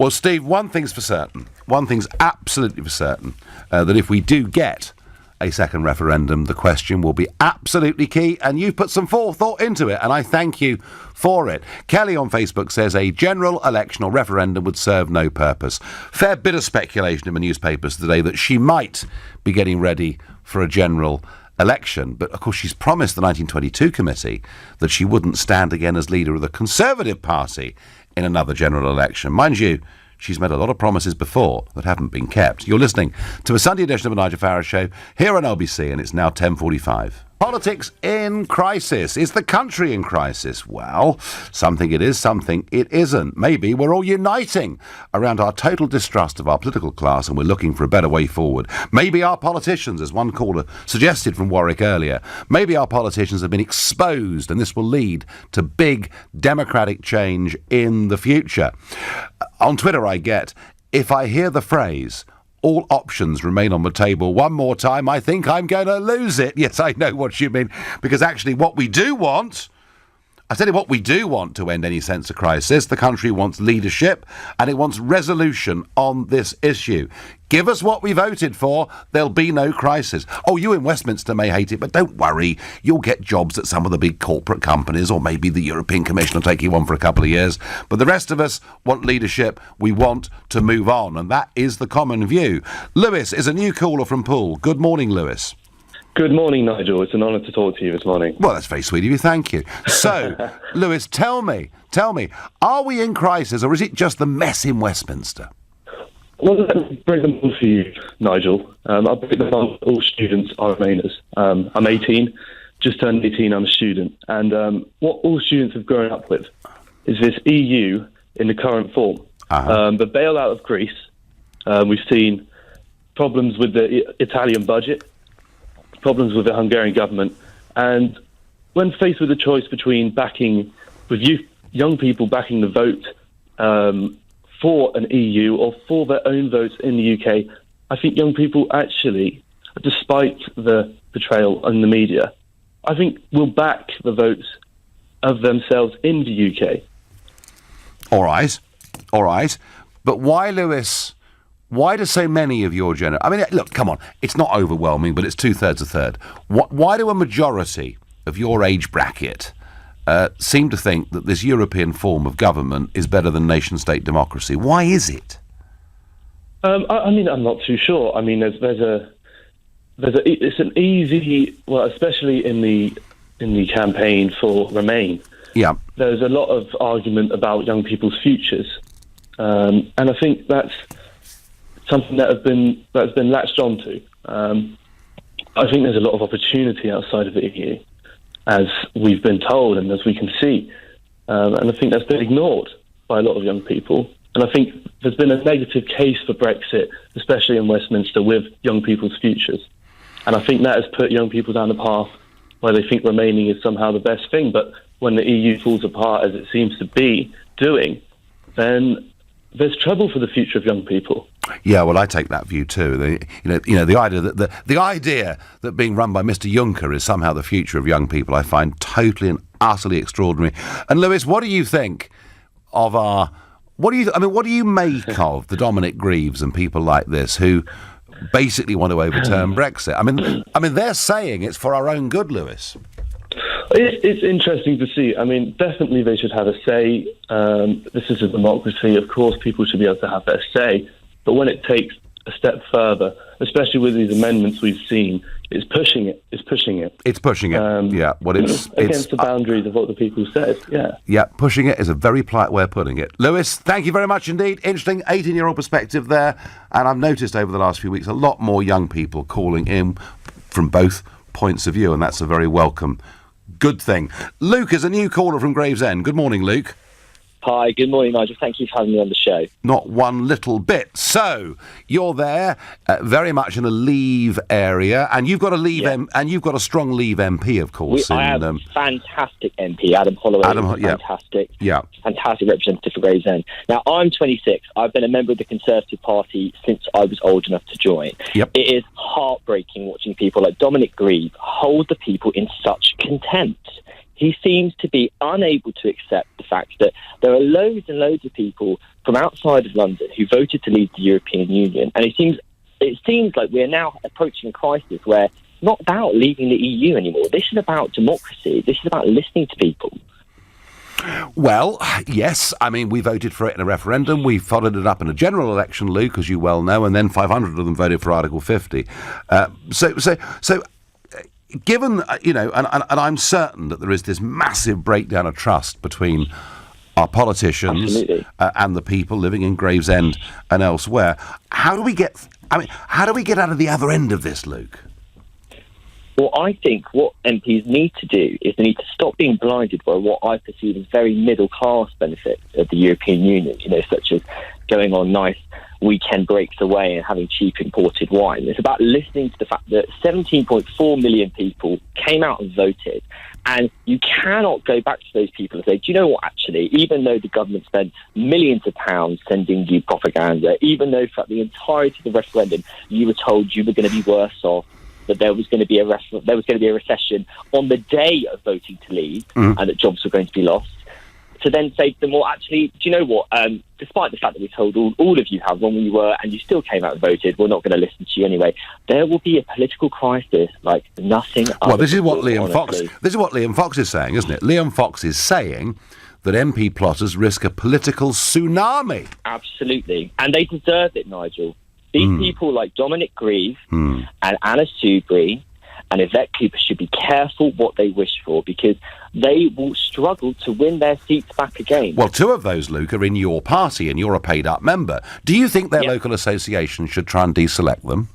Well, Steve, one thing's for certain. One thing's absolutely for certain, that if we do get a second referendum, the question will be absolutely key, and you've put some forethought into it, and I thank you for it. Kelly on Facebook says a general election or referendum would serve no purpose. Fair bit of speculation in the newspapers today that she might be getting ready for a general election, but of course she's promised the 1922 committee that she wouldn't stand again as leader of the Conservative Party in another general election. Mind you, she's made a lot of promises before that haven't been kept. You're listening to a Sunday edition of the Nigel Farage Show here on LBC, and it's now 10:45. Politics in crisis. Is the country in crisis? Well, something it is, something it isn't. Maybe we're all uniting around our total distrust of our political class and we're looking for a better way forward. Maybe our politicians, as one caller suggested from Warwick earlier, maybe our politicians have been exposed and this will lead to big democratic change in the future. On Twitter I get, if I hear the phrase, all options remain on the table one more time, I think I'm going to lose it. Yes, I know what you mean. Because actually what we do want, I tell you what we do want to end any sense of crisis. The country wants leadership and it wants resolution on this issue. Give us what we voted for, there'll be no crisis. Oh, you in Westminster may hate it, but don't worry. You'll get jobs at some of the big corporate companies, or maybe the European Commission will take you on for a couple of years. But the rest of us want leadership. We want to move on, and that is the common view. Lewis is a new caller from Poole. Good morning, Lewis. Good morning, Nigel. It's an honour to talk to you this morning. Well, that's very sweet of you. Thank you. So, Lewis, tell me, are we in crisis, or is it just the mess in Westminster? Well, let me break them down for you, Nigel. I'll break them down. All students are Remainers. I'm 18, just turned 18, I'm a student. And what all students have grown up with is this EU in the current form. The bailout of Greece, we've seen problems with the Italian budget, problems with the Hungarian government. And when faced with the choice between young people backing the vote for an EU or for their own votes in the UK, I think young people actually, despite the betrayal in the media, I think will back the votes of themselves in the UK. All right. But why, Lewis, why do so many of your generation... I mean, look, come on, it's not overwhelming, but it's 2/3 a third. Why do a majority of your age bracket seem to think that this European form of government is better than nation-state democracy? Why is it? I mean, I'm not too sure. I mean, it's an easy, well, especially in the campaign for Remain. Yeah, there's a lot of argument about young people's futures, and I think that's something that's been latched onto. I think there's a lot of opportunity outside of the EU, as we've been told and as we can see. And I think that's been ignored by a lot of young people. And I think there's been a negative case for Brexit, especially in Westminster, with young people's futures. And I think that has put young people down the path where they think remaining is somehow the best thing. But when the EU falls apart, as it seems to be doing, then there's trouble for the future of young people. Yeah, well, I take that view too. The idea that being run by Mr. Juncker is somehow the future of young people, I find totally and utterly extraordinary. And Lewis, what do you think of what do you make of the Dominic Greaves and people like this who basically want to overturn Brexit? I mean, they're saying it's for our own good, Lewis. It's interesting to see. I mean, definitely they should have a say. This is a democracy. Of course, people should be able to have their say. But when it takes a step further, especially with these amendments we've seen, it's pushing it. Yeah. Well, it's against the boundaries of what the people said. Yeah. Yeah, pushing it is a very polite way of putting it. Lewis, thank you very much indeed. Interesting 18-year-old perspective there. And I've noticed over the last few weeks a lot more young people calling in from both points of view, and that's a very welcome good thing. Luke is a new caller from Gravesend. Good morning, Luke. Hi, good morning, Nigel. Thank you for having me on the show. Not one little bit. So you're there, very much in a Leave area, and you've got a Leave and you've got a strong Leave MP, of course. I have a fantastic MP, Adam Holloway. Fantastic representative for Gravesend. Now, I'm 26. I've been a member of the Conservative Party since I was old enough to join. It is heartbreaking watching people like Dominic Greaves hold the people in such contempt. he seems to be unable to accept the fact that there are loads and loads of people from outside of London who voted to leave the European Union. And it seems like we're now approaching a crisis where it's not about leaving the EU anymore. This is about democracy. This is about listening to people. Well, yes. I mean, we voted for it in a referendum. We followed it up in a general election, Luke, as you well know, and then 500 of them voted for Article 50. So, given, and I'm certain that there is this massive breakdown of trust between our politicians and the people living in Gravesend and elsewhere. How do we get out of the other end of this, Luke? Well, I think what MPs need to do is they need to stop being blinded by what I perceive as very middle-class benefits of the European Union, such as going on nice weekend breaks away and having cheap imported wine. It's about listening to the fact that 17.4 million people came out and voted, and you cannot go back to those people and say, do you know what, actually, even though the government spent millions of pounds sending you propaganda, even though throughout the entirety of the referendum you were told you were going to be worse off, that there was going to be a recession on the day of voting to leave, and that jobs were going to be lost, to then say to them, well, actually, do you know what, despite the fact that we told all of you how wrong we were and you still came out and voted, we're not going to listen to you anyway. There will be a political crisis like nothing other. Well, this is what Liam Fox is saying, isn't it? Liam Fox is saying that MP plotters risk a political tsunami. Absolutely. And they deserve it, Nigel. These people like Dominic Grieve and Anna Soubry and Yvette Cooper should be careful what they wish for, because they will struggle to win their seats back again. Well, two of those, Luke, are in your party and you're a paid-up member. Do you think their local association should try and deselect them?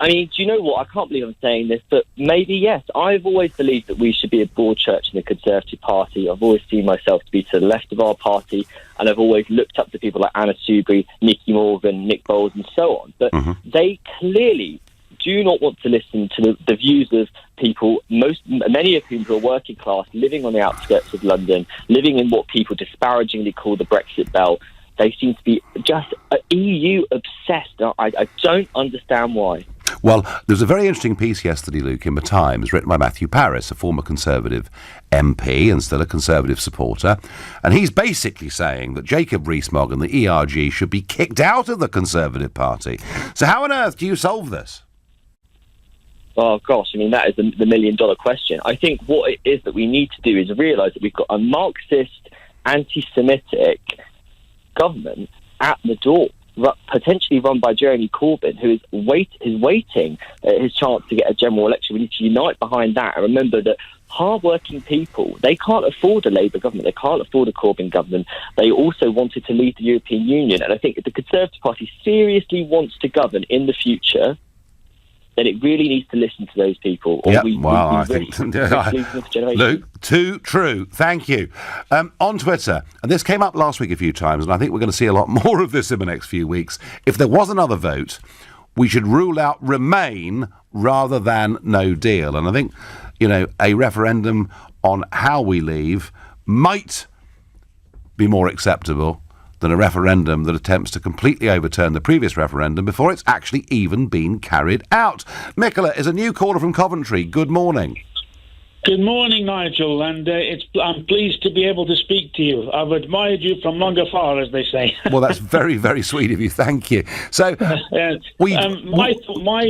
I mean, do you know what? I can't believe I'm saying this, but maybe yes. I've always believed that we should be a broad church in the Conservative Party. I've always seen myself to be to the left of our party, and I've always looked up to people like Anna Soubry, Nicky Morgan, Nick Bowles, and so on. But they clearly do not want to listen to the views of people, many of whom are working class, living on the outskirts of London, living in what people disparagingly call the Brexit belt. They seem to be just EU obsessed. I don't understand why. Well, there's a very interesting piece yesterday, Luke, in The Times, written by Matthew Parris, a former Conservative MP and still a Conservative supporter, and he's basically saying that Jacob Rees-Mogg and the ERG should be kicked out of the Conservative Party. So how on earth do you solve this? Oh, gosh, I mean, that is the million-dollar question. I think what it is that we need to do is realise that we've got a Marxist, anti-Semitic government at the door, potentially run by Jeremy Corbyn, who is waiting his chance to get a general election. We need to unite behind that and remember that hard-working people, they can't afford a Labour government, they can't afford a Corbyn government. They also wanted to leave the European Union, and I think if the Conservative Party seriously wants to govern in the future, then it really needs to listen to those people. Or I think Luke, too true. Thank you. On Twitter, and this came up last week a few times, and I think we're going to see a lot more of this in the next few weeks. If there was another vote, we should rule out Remain rather than No Deal. And I think, a referendum on how we leave might be more acceptable than a referendum that attempts to completely overturn the previous referendum before it's actually even been carried out. Nicola is a new caller from Coventry. Good morning. Good morning, Nigel, and I'm pleased to be able to speak to you. I've admired you from long afar, as they say. Well, that's very, very sweet of you. Thank you. So, my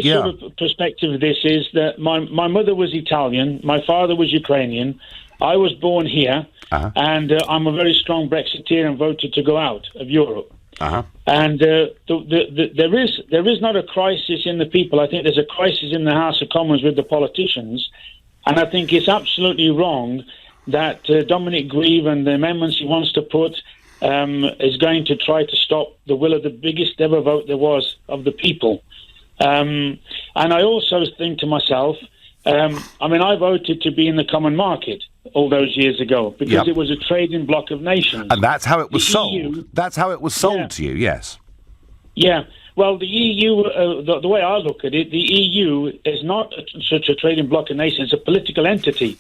sort of perspective of this is that my mother was Italian, my father was Ukrainian. I was born here, and I'm a very strong Brexiteer and voted to go out of Europe. And there is not a crisis in the people. I think there's a crisis in the House of Commons with the politicians. And I think it's absolutely wrong that Dominic Grieve and the amendments he wants to put is going to try to stop the will of the biggest ever vote there was of the people. And I also think to myself, I voted to be in the common market all those years ago because it was a trading bloc of nations. And that's how it was sold. That's how it was sold to you, yes. Yeah. Well, the EU, the way I look at it, the EU is not such a trading bloc of nations. It's a political entity.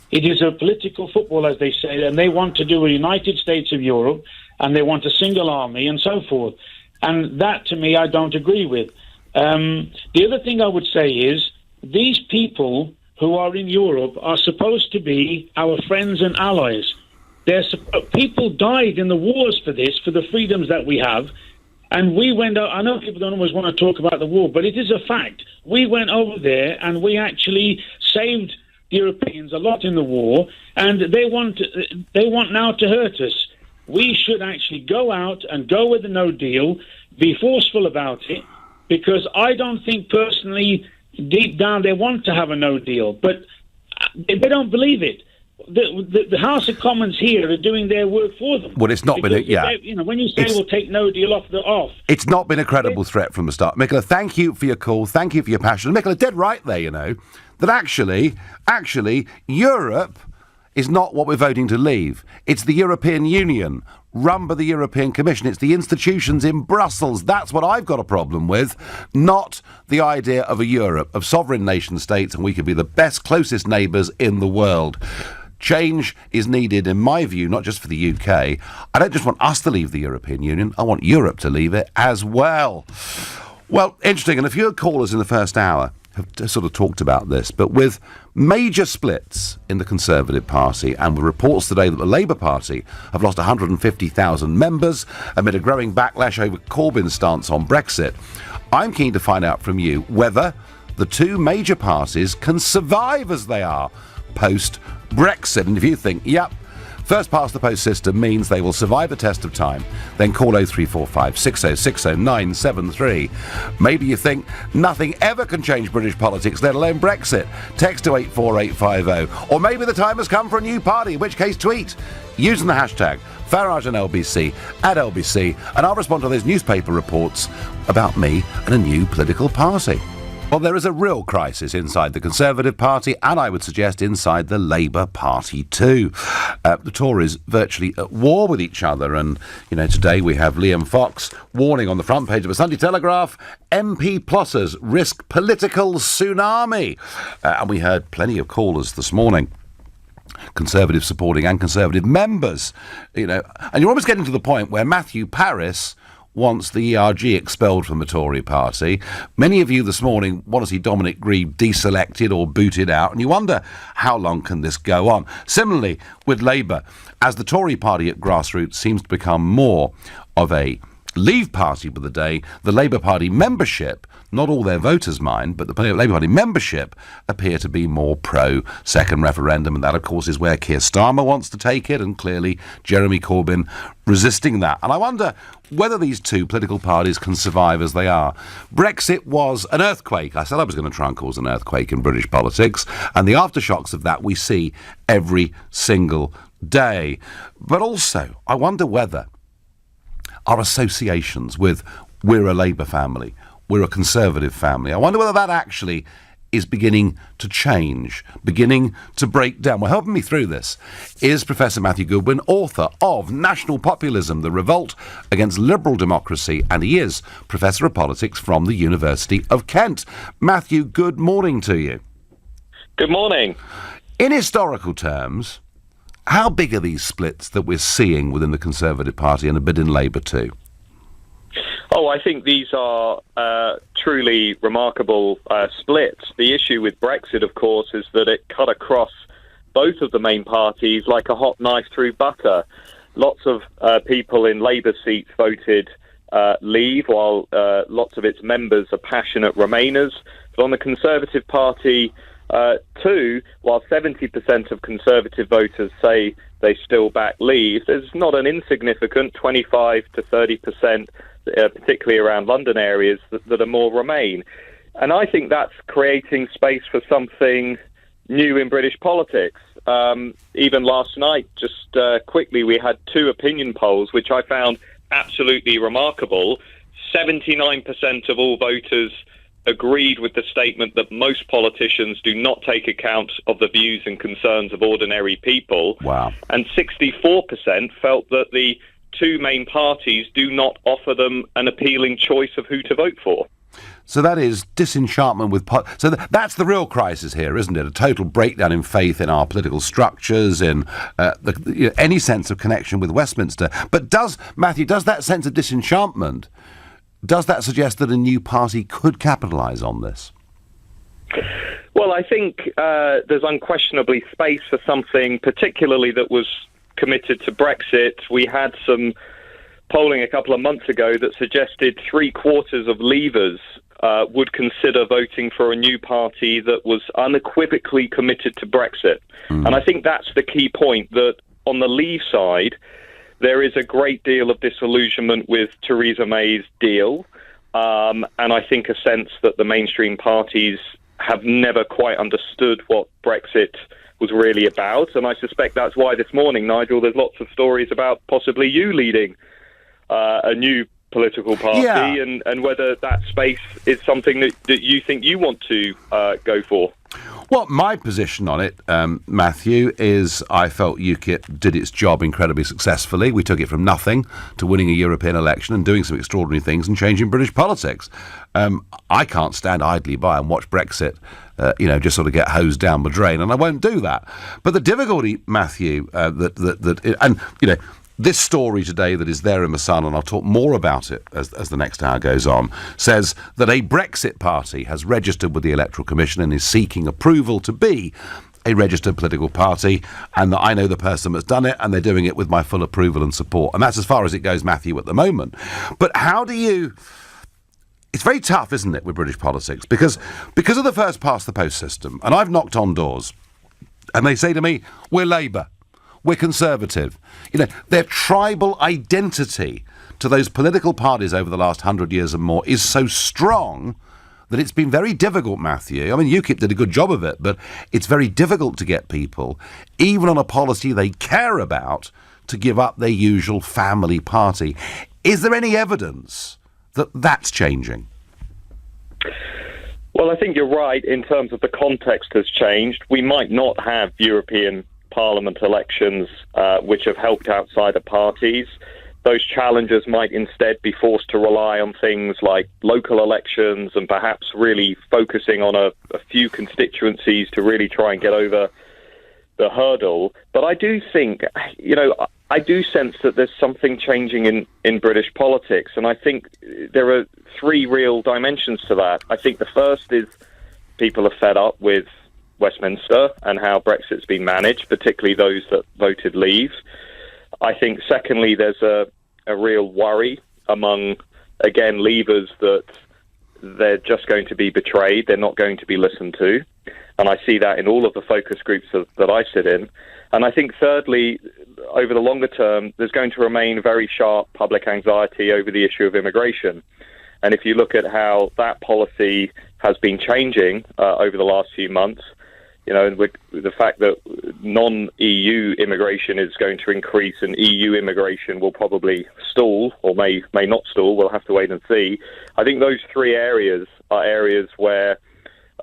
It is a political football, as they say, and they want to do a United States of Europe, and they want a single army and so forth. And that, to me, I don't agree with. The other thing I would say is these people who are in Europe are supposed to be our friends and allies. People died in the wars for this, for the freedoms that we have. And we went out. I know people don't always want to talk about the war, but it is a fact. We went over there and we actually saved the Europeans a lot in the war, and they want now to hurt us. We should actually go out and go with a no deal, be forceful about it, because I don't think personally, deep down, they want to have a no deal, but they don't believe it. The House of Commons here are doing their work for them. Well, it's not been when you say we'll take no deal off. It's not been a credible threat from the start. Michaela, thank you for your call. Thank you for your passion. Michaela, dead right there, that actually, Europe is not what we're voting to leave. It's the European Union, run by the European Commission. It's the institutions in Brussels. That's what I've got a problem with, not the idea of a Europe, of sovereign nation states, and we could be the best, closest neighbours in the world. Change is needed, in my view, not just for the UK. I don't just want us to leave the European Union. I want Europe to leave it as well. Well, interesting, and a few callers in the first hour have sort of talked about this, but with major splits in the Conservative Party and with reports today that the Labour Party have lost 150,000 members amid a growing backlash over Corbyn's stance on Brexit, I'm keen to find out from you whether the two major parties can survive as they are post-Brexit. And if you think, yep, first past the post system means they will survive the test of time, then call 0345 6060 973. Maybe you think nothing ever can change British politics, let alone Brexit. Text to 84850. Or maybe the time has come for a new party, in which case tweet using the hashtag Farage and LBC at LBC, and I'll respond to those newspaper reports about me and a new political party. Well, there is a real crisis inside the Conservative Party, and I would suggest inside the Labour Party too. The Tories virtually at war with each other, and, today we have Liam Fox warning on the front page of the Sunday Telegraph, MP plotters risk political tsunami. And we heard plenty of callers this morning, Conservative supporting and Conservative members, and you're almost getting to the point where Matthew Parris wants the ERG expelled from the Tory party. Many of you this morning want to see Dominic Grieve deselected or booted out, and you wonder how long can this go on. Similarly with Labour, as the Tory party at grassroots seems to become more of a Leave party for the day, the Labour Party membership, not all their voters mind, but the Labour Party membership appear to be more pro-second referendum, and that, of course, is where Keir Starmer wants to take it, and clearly Jeremy Corbyn resisting that. And I wonder whether these two political parties can survive as they are. Brexit was an earthquake. I said I was going to try and cause an earthquake in British politics, and the aftershocks of that we see every single day. But also, I wonder whether our associations with we're a Labour family, we're a Conservative family, I wonder whether that actually is beginning to change, beginning to break down. Well, helping me through this is Professor Matthew Goodwin, author of National Populism, The Revolt Against Liberal Democracy, and he is Professor of Politics from the University of Kent. Matthew, good morning to you. Good morning. In historical terms, how big are these splits that we're seeing within the Conservative Party and a bit in Labour too? Oh, I think these are truly remarkable splits. The issue with Brexit, of course, is that it cut across both of the main parties like a hot knife through butter. Lots of people in Labour seats voted Leave, while lots of its members are passionate Remainers. But on the Conservative Party, too, while 70% of Conservative voters say they still back Leave, there's not an insignificant 25 to 30%, particularly around London areas, that are more Remain. And I think that's creating space for something new in British politics. Even last night, just quickly, we had two opinion polls, which I found absolutely remarkable. 79% of all voters agreed with the statement that most politicians do not take account of the views and concerns of ordinary people. Wow. And 64% felt that the two main parties do not offer them an appealing choice of who to vote for. So that is disenchantment with... So that's the real crisis here, isn't it? A total breakdown in faith in our political structures, in any sense of connection with Westminster. But Matthew, does that sense of disenchantment, does that suggest that a new party could capitalise on this? Well, I think there's unquestionably space for something, particularly that was committed to Brexit. We had some polling a couple of months ago that suggested 3/4 of Leavers would consider voting for a new party that was unequivocally committed to Brexit. And I think that's the key point, that on the Leave side, there is a great deal of disillusionment with Theresa May's deal, and I think a sense that the mainstream parties have never quite understood what Brexit was really about. And I suspect that's why this morning, Nigel, there's lots of stories about possibly you leading a new political party, and whether that space is something that you think you want to go for. Well, my position on it, Matthew, is I felt UKIP did its job incredibly successfully. We took it from nothing to winning a European election and doing some extraordinary things and changing British politics. I can't stand idly by and watch Brexit, just sort of get hosed down the drain, and I won't do that. But the difficulty, Matthew, this story today that is there in the Sun, and I'll talk more about it as the next hour goes on, says that a Brexit party has registered with the Electoral Commission and is seeking approval to be a registered political party, and that I know the person that's done it, and they're doing it with my full approval and support. And that's as far as it goes, Matthew, at the moment. But how do you... It's very tough, isn't it, with British politics? Because of the first past the post system, and I've knocked on doors, and they say to me, we're Labour. We're Conservative. Their tribal identity to those political parties over the last 100 years and more is so strong that it's been very difficult, Matthew. I mean, UKIP did a good job of it, but it's very difficult to get people, even on a policy they care about, to give up their usual family party. Is there any evidence that that's changing? Well, I think you're right in terms of the context has changed. We might not have European Parliament elections which have helped outsider parties. Those challengers might instead be forced to rely on things like local elections and perhaps really focusing on a few constituencies to really try and get over the hurdle. But I do think, I do sense that there's something changing in British politics, and I think there are three real dimensions to that. I think the first is people are fed up with Westminster and how Brexit's been managed, particularly those that voted Leave. I think, secondly, there's a real worry among, again, Leavers that they're just going to be betrayed, they're not going to be listened to. And I see that in all of the focus groups that I sit in. And I think, thirdly, over the longer term, there's going to remain very sharp public anxiety over the issue of immigration. And if you look at how that policy has been changing over the last few months, with the fact that non-EU immigration is going to increase and EU immigration will probably stall or may not stall, we'll have to wait and see. I think those three areas are areas where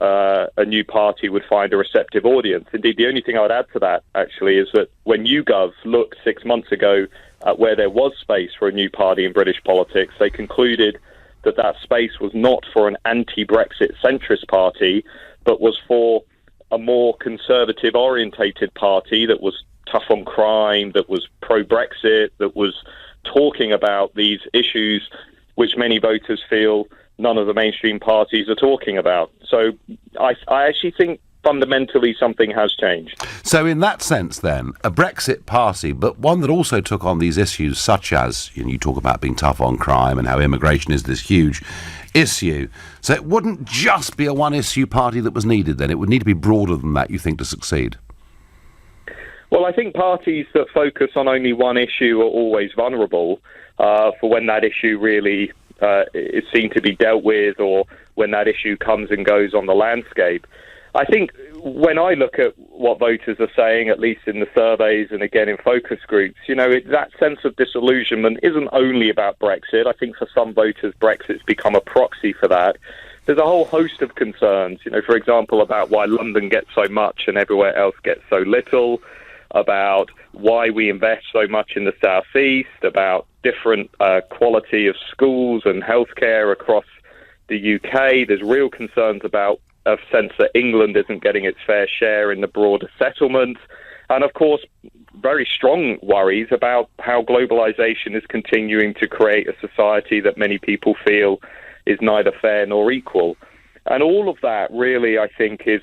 a new party would find a receptive audience. Indeed, the only thing I would add to that, actually, is that when YouGov looked 6 months ago at where there was space for a new party in British politics, they concluded that space was not for an anti-Brexit centrist party, but was for a more conservative-orientated party that was tough on crime, that was pro-Brexit, that was talking about these issues which many voters feel none of the mainstream parties are talking about. So I actually think fundamentally something has changed. So in that sense, then, a Brexit party, but one that also took on these issues such as, you talk about being tough on crime and how immigration is this huge issue. So it wouldn't just be a one-issue party that was needed then. It would need to be broader than that, you think, to succeed? Well, I think parties that focus on only one issue are always vulnerable for when that issue really is seen to be dealt with, or when that issue comes and goes on the landscape. I think when I look at what voters are saying, at least in the surveys and again in focus groups, that sense of disillusionment isn't only about Brexit. I think for some voters, Brexit's become a proxy for that. There's a whole host of concerns, for example, about why London gets so much and everywhere else gets so little, about why we invest so much in the South East, about different quality of schools and healthcare across the UK. There's real concerns about a sense that England isn't getting its fair share in the broader settlement. And, of course, very strong worries about how globalization is continuing to create a society that many people feel is neither fair nor equal. And all of that really, I think, is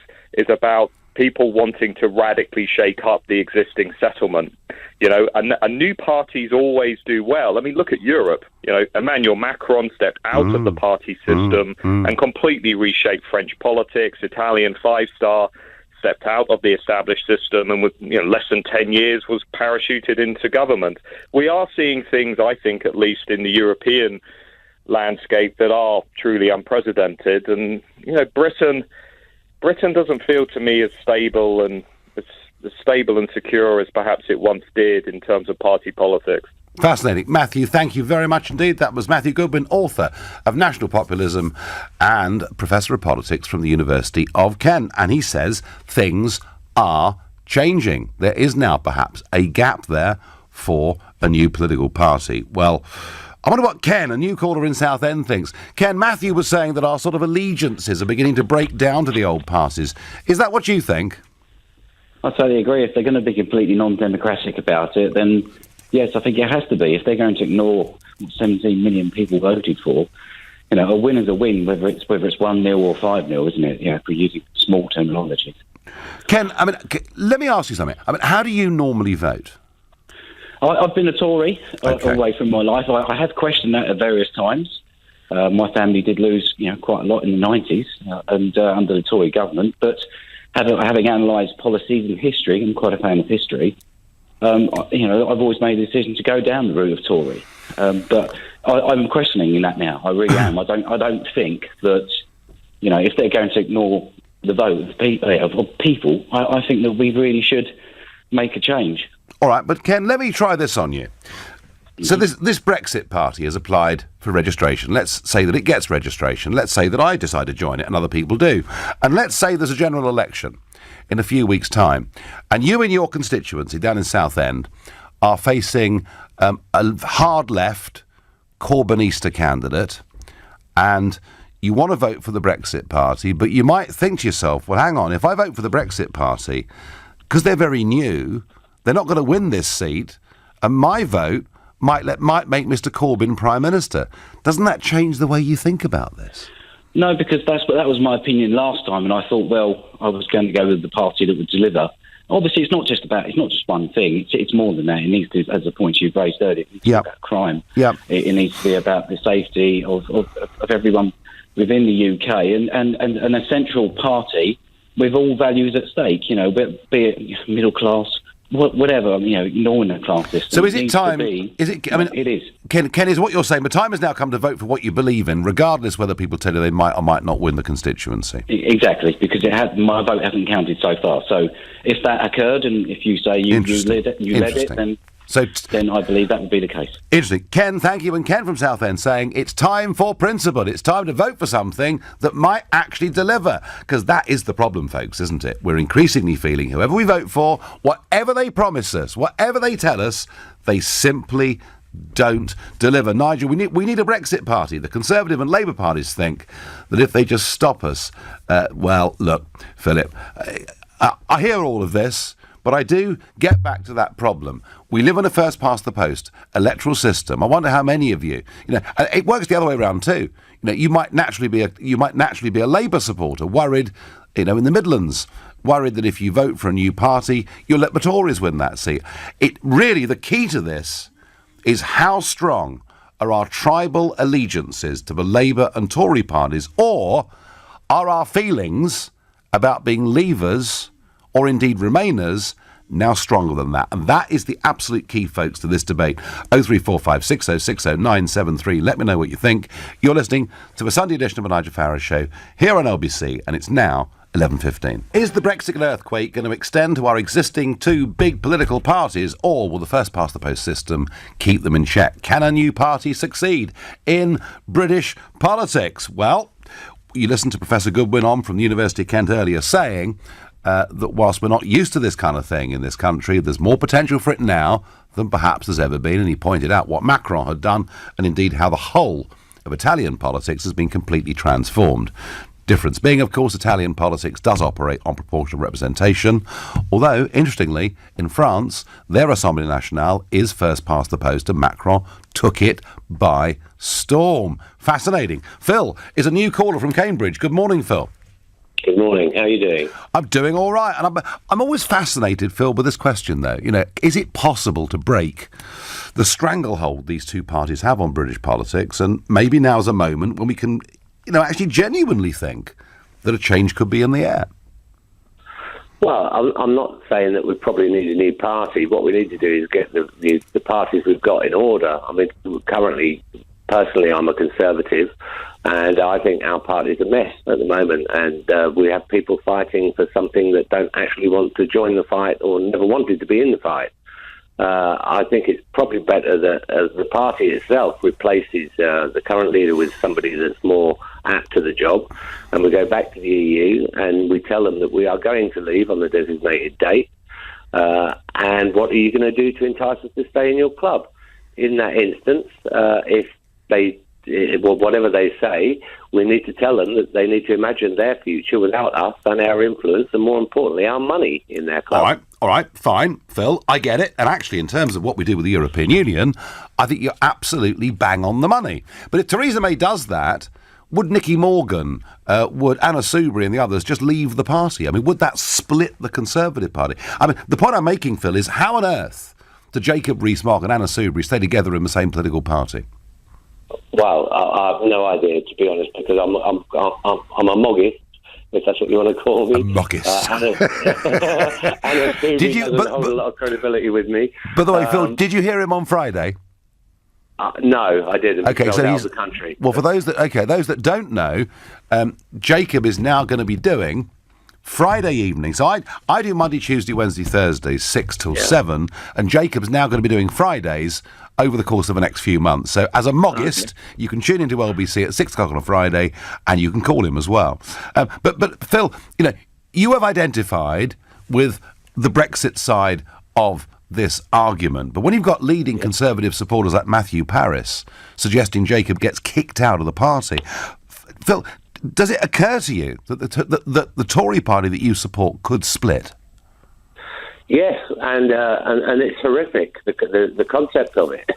about people wanting to radically shake up the existing settlement. And new parties always do well. I mean, look at Europe. Emmanuel Macron stepped out of the party system and completely reshaped French politics. Italian five-star stepped out of the established system and with less than 10 years was parachuted into government. We are seeing things, I think, at least in the European landscape, that are truly unprecedented. And Britain doesn't feel to me as stable and secure as perhaps it once did in terms of party politics. Fascinating. Matthew, thank you very much indeed. That was Matthew Goodwin, author of National Populism and Professor of Politics from the University of Kent. And he says things are changing. There is now perhaps a gap there for a new political party. Well, I wonder what Ken, a new caller in Southend, thinks. Ken, Matthew was saying that our sort of allegiances are beginning to break down to the old parties. Is that what you think? I totally agree. If they're going to be completely non-democratic about it, then yes, I think it has to be. If they're going to ignore what 17 million people voted for, a win is a win, whether it's 1-0 or 5-0, isn't it? If we're using small terminology. Ken, let me ask you something. How do you normally vote? I've been a Tory all the way through my life. I have questioned that at various times. My family did lose, quite a lot in the 90s and under the Tory government. But having analysed policies and history, I'm quite a fan of history. I've always made a decision to go down the route of Tory. But I'm questioning that now. I really am. I don't think that, if they're going to ignore the vote of people, I think that we really should make a change. All right, but Ken, let me try this on you. So this Brexit party has applied for registration. Let's say that it gets registration. Let's say that I decide to join it and other people do. And let's say there's a general election in a few weeks' time. And you in your constituency down in Southend are facing a hard left Corbynista candidate, and you want to vote for the Brexit party, but you might think to yourself, well, hang on, if I vote for the Brexit party, because they're very new, they're not going to win this seat, and my vote might make Mr. Corbyn Prime Minister. Doesn't that change the way you think about this? No, because that was my opinion last time, and I thought, well, I was going to go with the party that would deliver. Obviously, it's not just one thing. It's more than that. It needs to, as the point you've raised earlier, it needs to be about crime. Yep. It needs to be about the safety of everyone within the UK, and a central party with all values at stake. Be it middle class, whatever, ignoring the class system. So is it time? It is. Ken, is what you're saying, the time has now come to vote for what you believe in, regardless whether people tell you they might or might not win the constituency. Exactly, because my vote hasn't counted so far. So if that occurred, and if you say you led it, then I believe that would be the case. Interesting. Ken, thank you. And Ken from Southend saying it's time for principle. It's time to vote for something that might actually deliver. Because that is the problem, folks, isn't it? We're increasingly feeling whoever we vote for, whatever they promise us, whatever they tell us, they simply don't deliver. Nigel, we need a Brexit party. The Conservative and Labour parties think that if they just stop us, well, look, Philip, I hear all of this, but I do get back to that problem. We live in a first-past-the-post electoral system. I wonder how many of you, it works the other way around too. You might naturally be a Labour supporter, worried, in the Midlands, worried that if you vote for a new party, you'll let the Tories win that seat. The key to this is how strong are our tribal allegiances to the Labour and Tory parties, or are our feelings about being leavers or indeed Remainers now stronger than that? And that is the absolute key, folks, to this debate. 0345 6060 973. Let me know what you think. You're listening to a Sunday edition of the Nigel Farage Show here on LBC, and it's now 11:15. Is the Brexit earthquake going to extend to our existing two big political parties, or will the first-past-the-post system keep them in check? Can a new party succeed in British politics? Well, you listened to Professor Goodwin on from the University of Kent earlier saying that whilst we're not used to this kind of thing in this country, there's more potential for it now than perhaps there's ever been. And he pointed out what Macron had done, and indeed how the whole of Italian politics has been completely transformed. Difference being, of course, Italian politics does operate on proportional representation, although, interestingly, in France, their Assemblée Nationale is first past the post, and Macron took it by storm. Fascinating. Phil is a new caller from Cambridge. Good morning, Phil. Good morning. How are you doing? I'm doing all right. And I'm always fascinated, Phil, with this question, though. Is it possible to break the stranglehold these two parties have on British politics? And maybe now's a moment when we can, actually genuinely think that a change could be in the air. Well, I'm not saying that we probably need a new party. What we need to do is get the parties we've got in order. I mean, currently, personally, I'm a Conservative, and I think our party's a mess at the moment, and we have people fighting for something that don't actually want to join the fight or never wanted to be in the fight. I think it's probably better that the party itself replaces the current leader with somebody that's more apt to the job, and we go back to the EU and we tell them that we are going to leave on the designated date, and what are you going to do to entice us to stay in your club? In that instance, if they whatever they say, we need to tell them that they need to imagine their future without us and our influence, and more importantly, our money in their club. All right, fine, Phil, I get it. And actually, in terms of what we do with the European Union, I think you're absolutely bang on the money. But if Theresa May does that, would Nicky Morgan, would Anna Soubry and the others just leave the party? I mean, would that split the Conservative Party? I mean, the point I'm making, Phil, is how on earth do Jacob Rees-Mogg and Anna Soubry stay together in the same political party? Well, I have no idea, to be honest, because I'm a moggist, if that's what you want to call me. A moggist. Anna Soubry doesn't hold a lot of credibility with me. By the way, Phil, did you hear him on Friday? No, I didn't. Okay, so out he's of the country. Well, for those that don't know, Jacob is now going to be doing Friday evening. So I do Monday, Tuesday, Wednesday, Thursday, 6 till 7, and Jacob's now going to be doing Fridays over the course of the next few months. So as a moggist, you can tune into LBC at 6 o'clock on a Friday, and you can call him as well. But Phil, you have identified with the Brexit side of this argument. But when you've got leading Conservative supporters like Matthew Parris suggesting Jacob gets kicked out of the party, Phil, does it occur to you that the Tory party that you support could split? Yes, and it's horrific, the concept of it.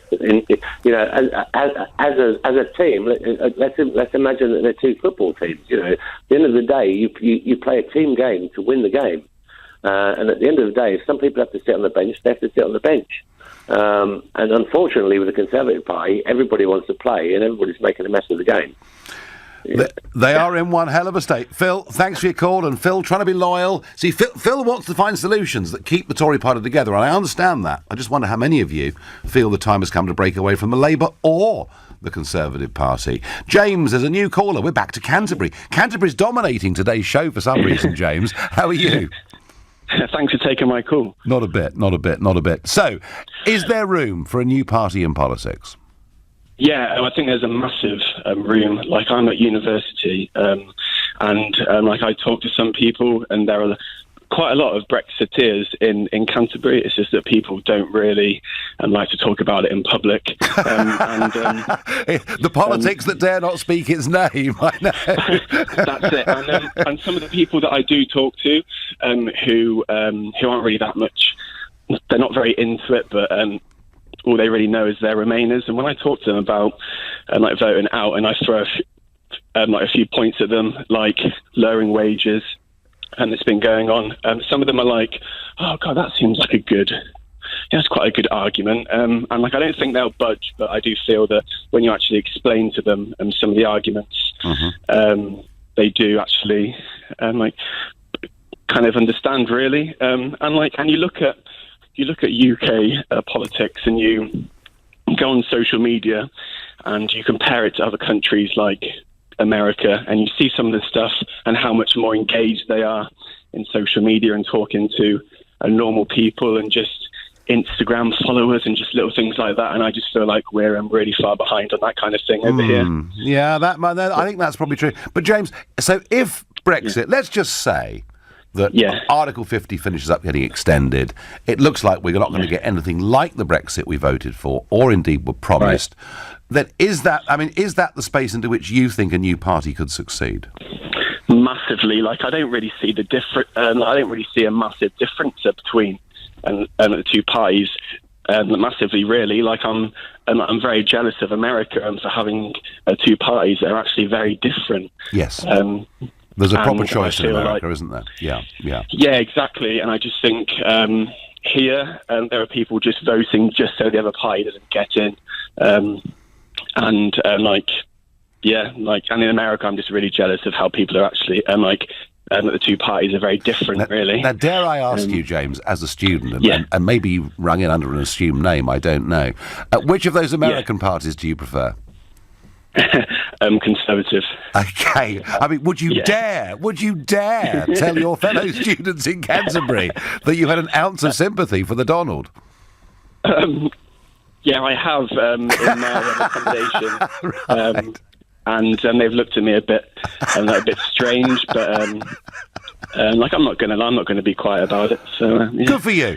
As a team, let's imagine that they're two football teams. At the end of the day, you play a team game to win the game, and at the end of the day, if some people have to sit on the bench, they have to sit on the bench. And unfortunately, with the Conservative Party, everybody wants to play, and everybody's making a mess of the game. They are in one hell of a state. Phil, thanks for your call. And Phil, trying to be loyal. See, Phil wants to find solutions that keep the Tory party together, and I understand that. I just wonder how many of you feel the time has come to break away from the Labour or the Conservative Party. James is a new caller. We're back to Canterbury. Canterbury's dominating today's show for some reason, James. How are you? Thanks for taking my call. Not a bit. So, is there room for a new party in politics? Yeah, I think there's a massive room. Like, I'm at university, and I talk to some people, and there are quite a lot of Brexiteers in Canterbury. It's just that people don't really like to talk about it in public. The politics that dare not speak its name, I know. That's it. And some of the people that I do talk to, who aren't really that much, they're not very into it, but all they really know is they're Remainers. And when I talk to them about voting out, and I throw a few points at them, like lowering wages, and it's been going on, some of them are like, "Oh God, that seems like that's quite a good argument." And I don't think they'll budge, but I do feel that when you actually explain to them some of the arguments, they do actually kind of understand really. And you look at UK politics, and you go on social media and you compare it to other countries like America, and you see some of the stuff and how much more engaged they are in social media and talking to normal people and just Instagram followers and just little things like that. And I just feel like we're really far behind on that kind of thing over here. Yeah, I think that's probably true. But James, so if Brexit, let's just say that Article 50 finishes up getting extended, it looks like we're not going to get anything like the Brexit we voted for, or indeed were promised. Then is that the space into which you think a new party could succeed? Massively. I don't really see I don't really see a massive difference between the two parties. massively, really. Like, I'm very jealous of America for having two parties that are actually very different. Yes. There's a proper choice in America, isn't there? Yeah. Yeah, exactly. And I just think here there are people just voting just so the other party doesn't get in. And in America, I'm just really jealous of how people are actually, the two parties are very different, really. Now, dare I ask you, James, as a student, and maybe you rung in under an assumed name, I don't know, which of those American parties do you prefer? Conservative. Okay. I mean, would you dare tell your fellow students in Canterbury that you had an ounce of sympathy for the Donald? Yeah, I have in my accommodation. Right. And they've looked at me a bit strange, but I'm not going to be quiet about it. So Good for you.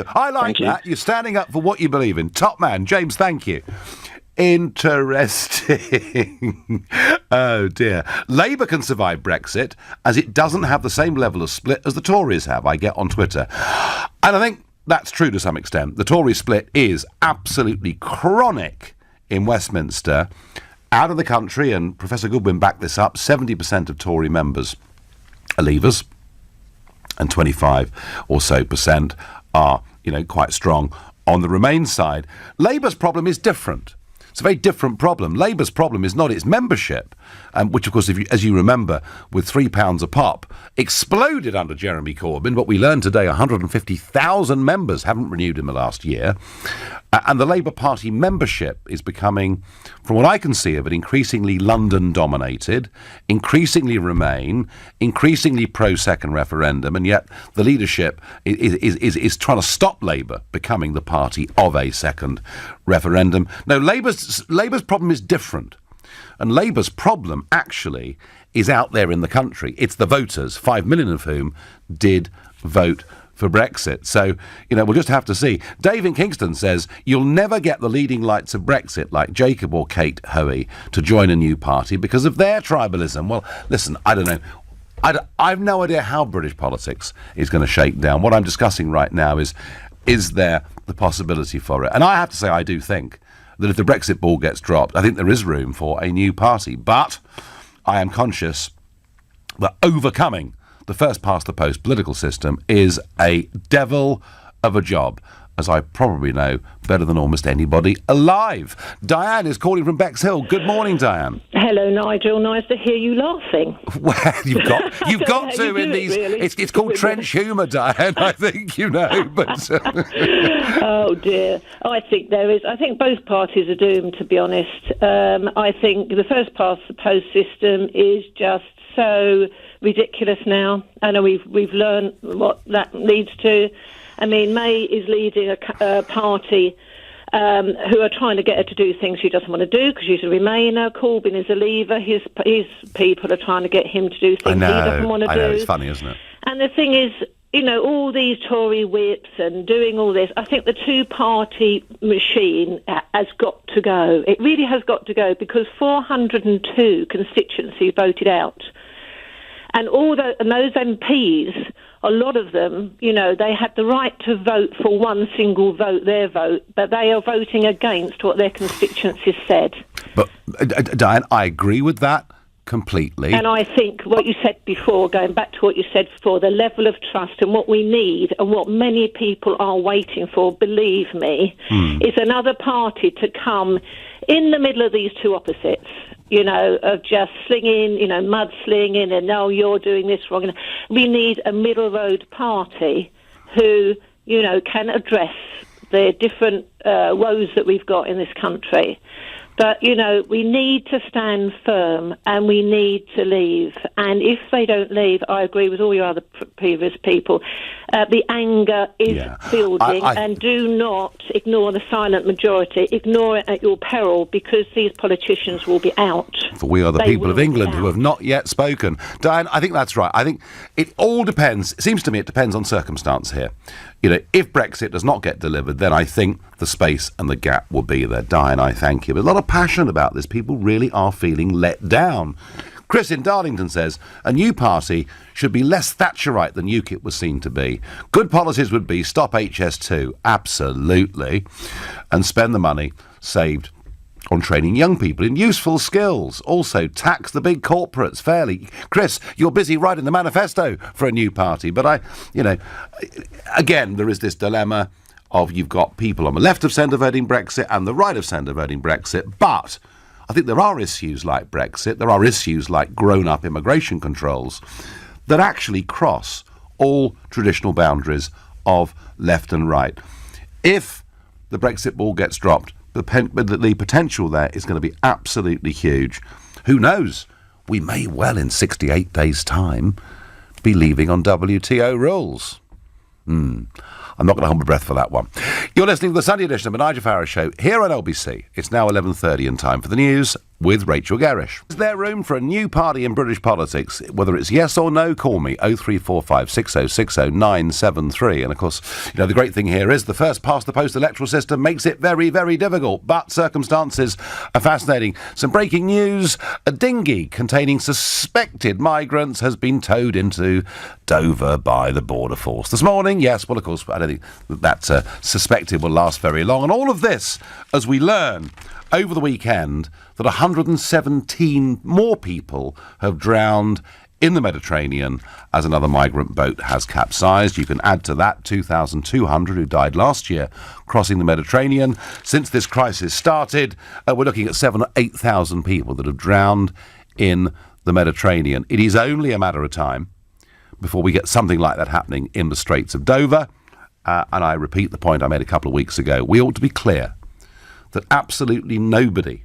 I like that. You're standing up for what you believe in. Top man, James. Thank you. Interesting. Oh dear. Labour can survive Brexit as it doesn't have the same level of split as the Tories have. I get on Twitter, and I think that's true to some extent. The Tory split is absolutely chronic in Westminster. Out of the country, and Professor Goodwin backed this up, 70% of Tory members are leavers, and 25 or so percent are, quite strong on the Remain side. Labour's problem is different. It's a very different problem. Labour's problem is not its membership, which, of course, as you remember, with £3 a pop, exploded under Jeremy Corbyn. But we learned today 150,000 members haven't renewed in the last year. And the Labour Party membership is becoming, from what I can see of it, increasingly London-dominated, increasingly Remain, increasingly pro-second referendum, and yet the leadership is trying to stop Labour becoming the party of a second referendum. No, Labour's problem is different. And Labour's problem, actually, is out there in the country. It's the voters, 5 million of whom did vote for Brexit. So, we'll just have to see. Dave in Kingston says, you'll never get the leading lights of Brexit like Jacob or Kate Hoey to join a new party because of their tribalism. Well, listen, I don't know. I've no idea how British politics is going to shake down. What I'm discussing right now is there the possibility for it? And I have to say, I do think that if the Brexit ball gets dropped, I think there is room for a new party. But I am conscious that overcoming the first-past-the-post political system is a devil of a job, as I probably know better than almost anybody alive. Diane is calling from Bexhill. Good morning, Diane. Hello, Nigel. Nice to hear you laughing. Well, you've got to in these. Really. It's called trench humour, Diane. I think you know. But oh dear, I think there is. I think both parties are doomed. To be honest, I think the first-past-the-post system is just so ridiculous now. I know we've learned what that leads to. I mean, May is leading a party who are trying to get her to do things she doesn't want to do because she's a Remainer. Corbyn is a Leaver. His people are trying to get him to do things he doesn't want to do. I know, it's funny, isn't it? And the thing is, all these Tory whips and doing all this, I think the two-party machine has got to go. It really has got to go because 402 constituencies voted out. And those MPs, a lot of them, they had the right to vote for one single vote, their vote, but they are voting against what their constituencies said. But, Diane, I agree with that completely. And I think what you said before, going back to what you said before, the level of trust and what we need and what many people are waiting for, believe me, is another party to come in the middle of these two opposites. Of just slinging, mudslinging and, no, you're doing this wrong. We need a middle road party who, can address the different woes that we've got in this country. But, we need to stand firm and we need to leave. And if they don't leave, I agree with all your other previous people, the anger is building. And do not ignore the silent majority. Ignore it at your peril because these politicians will be out. For we are the people of England who have not yet spoken. Diane, I think that's right. I think it all depends. It seems to me it depends on circumstance here. If Brexit does not get delivered, then I think the space and the gap will be there. Diane, I thank you. There's a lot of passion about this. People really are feeling let down. Chris in Darlington says, a new party should be less Thatcherite than UKIP was seen to be. Good policies would be stop HS2, absolutely, and spend the money saved on training young people in useful skills. Also, tax the big corporates fairly. Chris, you're busy writing the manifesto for a new party, but again, there is this dilemma of you've got people on the left of centre voting Brexit and the right of centre voting Brexit, but I think there are issues like Brexit, there are issues like grown-up immigration controls that actually cross all traditional boundaries of left and right. If the Brexit ball gets dropped, the potential there is going to be absolutely huge. Who knows? We may well, in 68 days' time, be leaving on WTO rules. I'm not going to hold my breath for that one. You're listening to the Sunday edition of the Nigel Farage Show here on LBC. It's now 11:30 and time for the news with Rachel Garish. Is there room for a new party in British politics? Whether it's yes or no, call me 0345 6060 973. And of course, the great thing here is the first past the post electoral system makes it very, very difficult. But circumstances are fascinating. Some breaking news. A dinghy containing suspected migrants has been towed into Dover by the Border Force this morning. Yes, well, of course, I don't think that suspected will last very long. And all of this as we learn over the weekend that 117 more people have drowned in the Mediterranean as another migrant boat has capsized. You can add to that 2,200 who died last year crossing the Mediterranean. Since this crisis started, we're looking at 7,000 or 8,000 people that have drowned in the Mediterranean. It is only a matter of time before we get something like that happening in the Straits of Dover. And I repeat the point I made a couple of weeks ago. We ought to be clear that absolutely nobody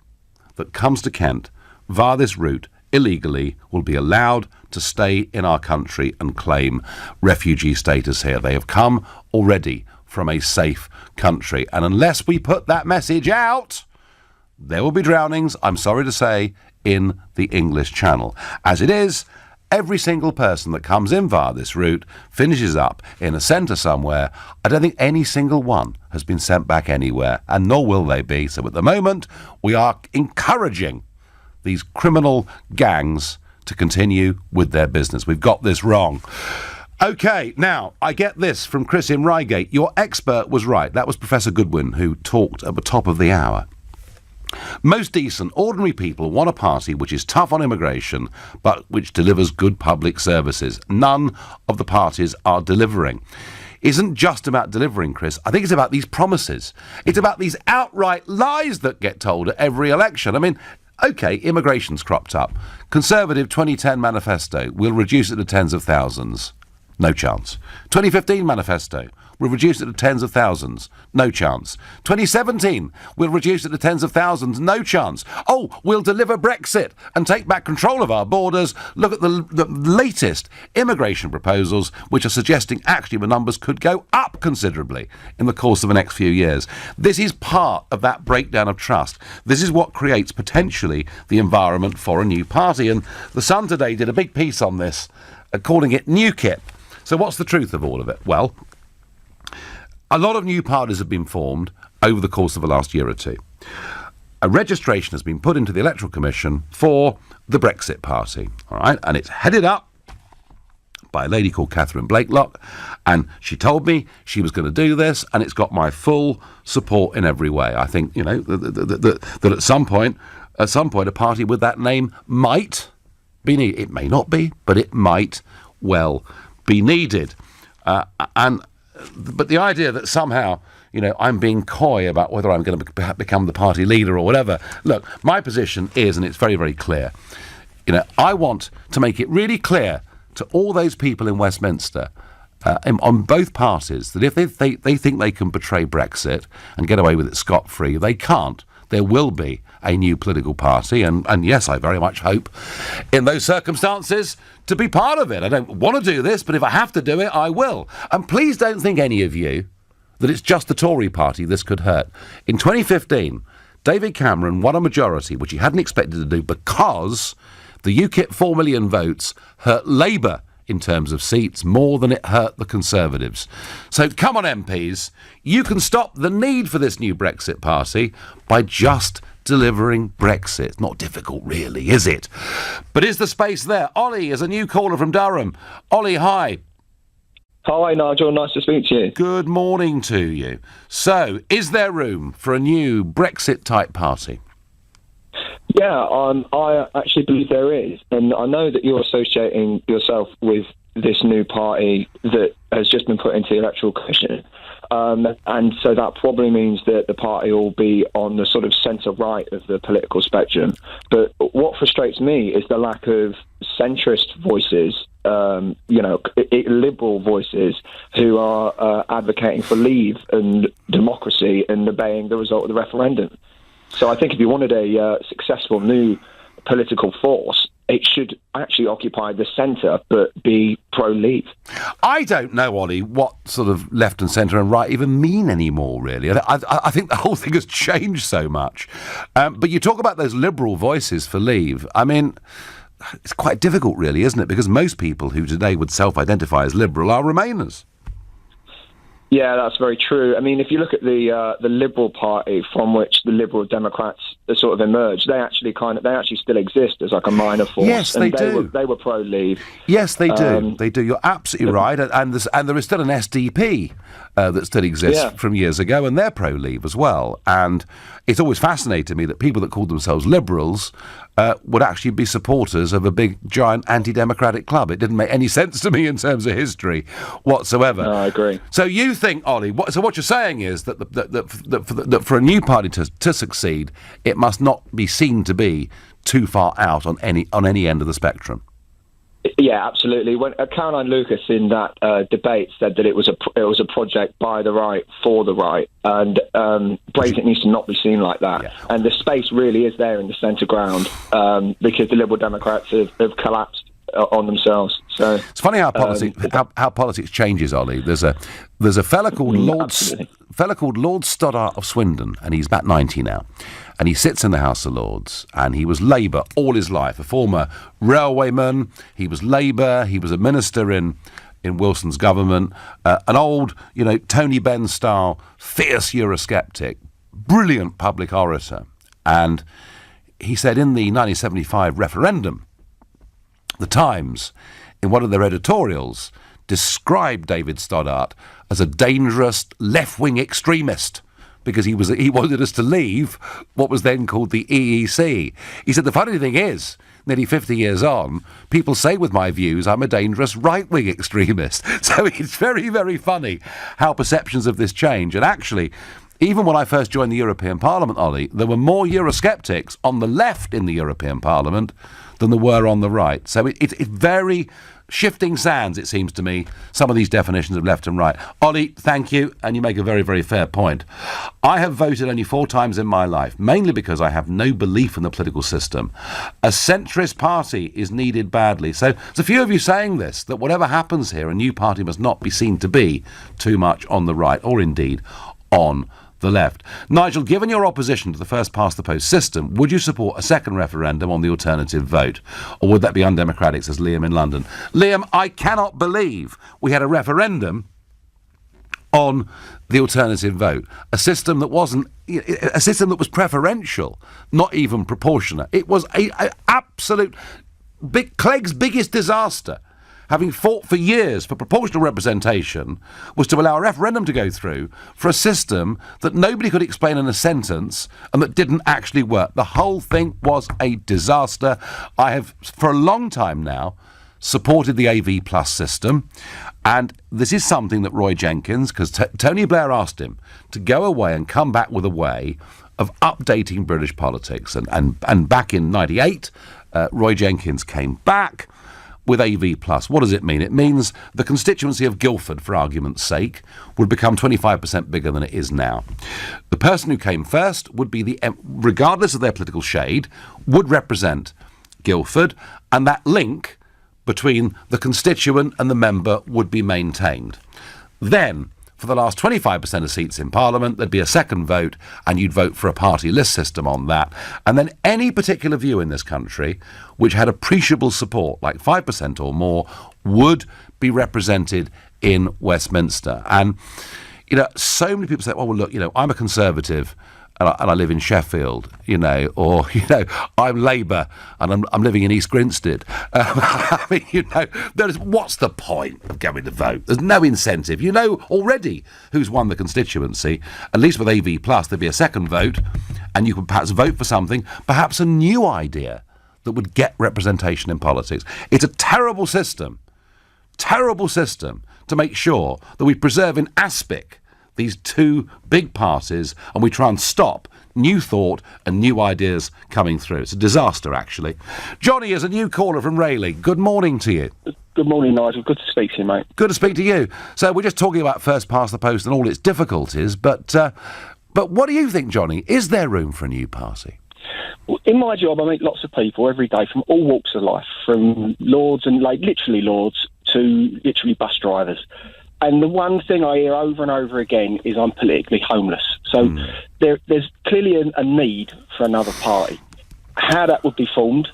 that comes to Kent via this route illegally will be allowed to stay in our country and claim refugee status here. They have come already from a safe country. And unless we put that message out, there will be drownings, I'm sorry to say, in the English Channel. As it is, every single person that comes in via this route finishes up in a centre somewhere. I don't think any single one has been sent back anywhere, and nor will they be. So at the moment, we are encouraging these criminal gangs to continue with their business. We've got this wrong. OK, now, I get this from Chris in Reigate. Your expert was right. That was Professor Goodwin who talked at the top of the hour. Most decent, ordinary people want a party which is tough on immigration, but which delivers good public services. None of the parties are delivering. Isn't just about delivering, Chris. I think it's about these promises. It's about these outright lies that get told at every election. I mean, OK, immigration's cropped up. Conservative 2010 manifesto, we'll reduce it to tens of thousands. No chance. 2015 manifesto, we'll reduce it to tens of thousands. No chance. 2017, we'll reduce it to tens of thousands. No chance. Oh, we'll deliver Brexit and take back control of our borders. Look at the latest immigration proposals, which are suggesting actually the numbers could go up considerably in the course of the next few years. This is part of that breakdown of trust. This is what creates potentially the environment for a new party. And The Sun today did a big piece on this, calling it UKIP. So what's the truth of all of it? Well, a lot of new parties have been formed over the course of the last year or two. A registration has been put into the Electoral Commission for the Brexit Party, all right? And it's headed up by a lady called Catherine Blakelock, and she told me she was going to do this, and it's got my full support in every way. I think, that at some point, a party with that name might be needed. It may not be, but it might well be needed. But the idea that somehow, I'm being coy about whether I'm going to become the party leader or whatever. Look, my position is, and it's very, very clear, I want to make it really clear to all those people in Westminster, on both parties, that if they think they can betray Brexit and get away with it scot-free, they can't. There will be a new political party, and yes, I very much hope in those circumstances to be part of it. I don't want to do this, but if I have to do it, I will. And please don't think, any of you, that it's just the Tory party this could hurt. In 2015, David Cameron won a majority, which he hadn't expected to do, because the UKIP 4 million votes hurt Labour in terms of seats, more than it hurt the Conservatives. So come on, MPs, you can stop the need for this new Brexit party by just delivering Brexit. It's not difficult, really, is it? But is the space there? Ollie is a new caller from Durham. Ollie, hi. Hi, Nigel. Nice to speak to you. Good morning to you. So, is there room for a new Brexit-type party? Yeah, I actually believe there is. And I know that you're associating yourself with this new party that has just been put into the Electoral Commission. And so that probably means that the party will be on the sort of centre-right of the political spectrum. But what frustrates me is the lack of centrist voices, liberal voices who are advocating for leave and democracy and obeying the result of the referendum. So I think if you wanted a successful new political force, it should actually occupy the centre but be pro-leave. I don't know, Ollie, what sort of left and centre and right even mean anymore, really. I think the whole thing has changed so much. But you talk about those liberal voices for leave. I mean, it's quite difficult, really, isn't it? Because most people who today would self-identify as liberal are Remainers. Yeah, that's very true. I mean, if you look at the Liberal Party from which the Liberal Democrats sort of emerged, they actually still exist as like a minor force. Yes, they do. They were pro-leave. Yes, they do. They do. You're absolutely right. And there is still an SDP that still exists from years ago, and they're pro-leave as well. And it's always fascinated me that people that called themselves liberals would actually be supporters of a big, giant anti-democratic club. It didn't make any sense to me in terms of history whatsoever. No, I agree. So you think, Ollie, what you're saying is that for a new party to succeed, it must not be seen to be too far out on any end of the spectrum. Yeah, absolutely. When Caroline Lucas in that debate said that it was a project by the right for the right, and Brexit needs to not be seen like that. Yeah. And the space really is there in the centre ground because the Liberal Democrats have collapsed on themselves. So it's funny how politics changes, Ollie. There's a fella called Lord Stoddart of Swindon, and he's about 90 now. And he sits in the House of Lords, and he was Labour all his life, a former railwayman. He was Labour. He was a minister in Wilson's government, an old, Tony Benn style, fierce Eurosceptic, brilliant public orator. And he said in the 1975 referendum, the Times, in one of their editorials, described David Stoddart as a dangerous left-wing extremist, because he wanted us to leave what was then called the EEC. He said, the funny thing is, nearly 50 years on, people say with my views I'm a dangerous right-wing extremist. So it's very, very funny how perceptions of this change. And actually, even when I first joined the European Parliament, Ollie, there were more Eurosceptics on the left in the European Parliament than there were on the right. So it's very shifting sands, it seems to me, some of these definitions of left and right. Ollie, thank you, and you make a very, very fair point. I have voted only 4 times in my life, mainly because I have no belief in the political system. A centrist party is needed badly. So there's a few of you saying this, that whatever happens here, a new party must not be seen to be too much on the right, or indeed on the left. Nigel, given your opposition to the first past the post system, would you support a second referendum on the alternative vote? Or would that be undemocratic, says Liam in London? Liam, I cannot believe we had a referendum on the alternative vote, a system that was preferential, not even proportionate. It was a absolute Clegg's biggest disaster, having fought for years for proportional representation, was to allow a referendum to go through for a system that nobody could explain in a sentence and that didn't actually work. The whole thing was a disaster. I have, for a long time now, supported the AV Plus system, and this is something that Roy Jenkins, because Tony Blair asked him to go away and come back with a way of updating British politics. And back in 98, Roy Jenkins came back with AV Plus. What does it mean? It means the constituency of Guildford, for argument's sake, would become 25% bigger than it is now. The person who came first would be regardless of their political shade, would represent Guildford, and that link between the constituent and the member would be maintained. Then, for the last 25% of seats in Parliament, there'd be a second vote, and you'd vote for a party list system on that. And then any particular view in this country which had appreciable support, like 5% or more, would be represented in Westminster. And, so many people say, well, look, I'm a Conservative and I live in Sheffield, or, I'm Labour and I'm living in East Grinstead. What's the point of going to vote? There's no incentive. You know already who's won the constituency. At least with AV+, there'd be a second vote, and you could perhaps vote for something, perhaps a new idea that would get representation in politics. It's a terrible system to make sure that we preserve in aspic these two big parties, and we try and stop new thought and new ideas coming through. It's a disaster, actually. Johnny is a new caller from Rayleigh. Good morning to you. Good morning, Nigel. Good to speak to you, mate. Good to speak to you. So we're just talking about first past the post and all its difficulties, but what do you think, Johnny? Is there room for a new party? Well, in my job, I meet lots of people every day from all walks of life, from lords and literally lords to literally bus drivers. And the one thing I hear over and over again is I'm politically homeless. So there's clearly a need for another party. How that would be formed,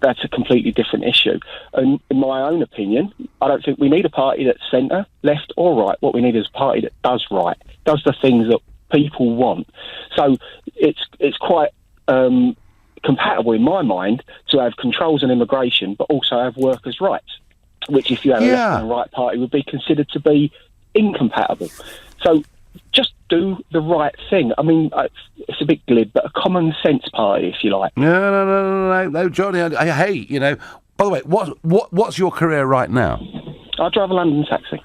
that's a completely different issue. And in my own opinion, I don't think we need a party that's centre, left or right. What we need is a party that does right, does the things that people want. So it's quite compatible in my mind to have controls on immigration, but also have workers' rights, which if you had a left and a right party would be considered to be incompatible. So just do the right thing. I mean, it's a bit glib, but a common sense party, if you like. No, Johnny. Hey, by the way, what's your career right now? I drive a London taxi.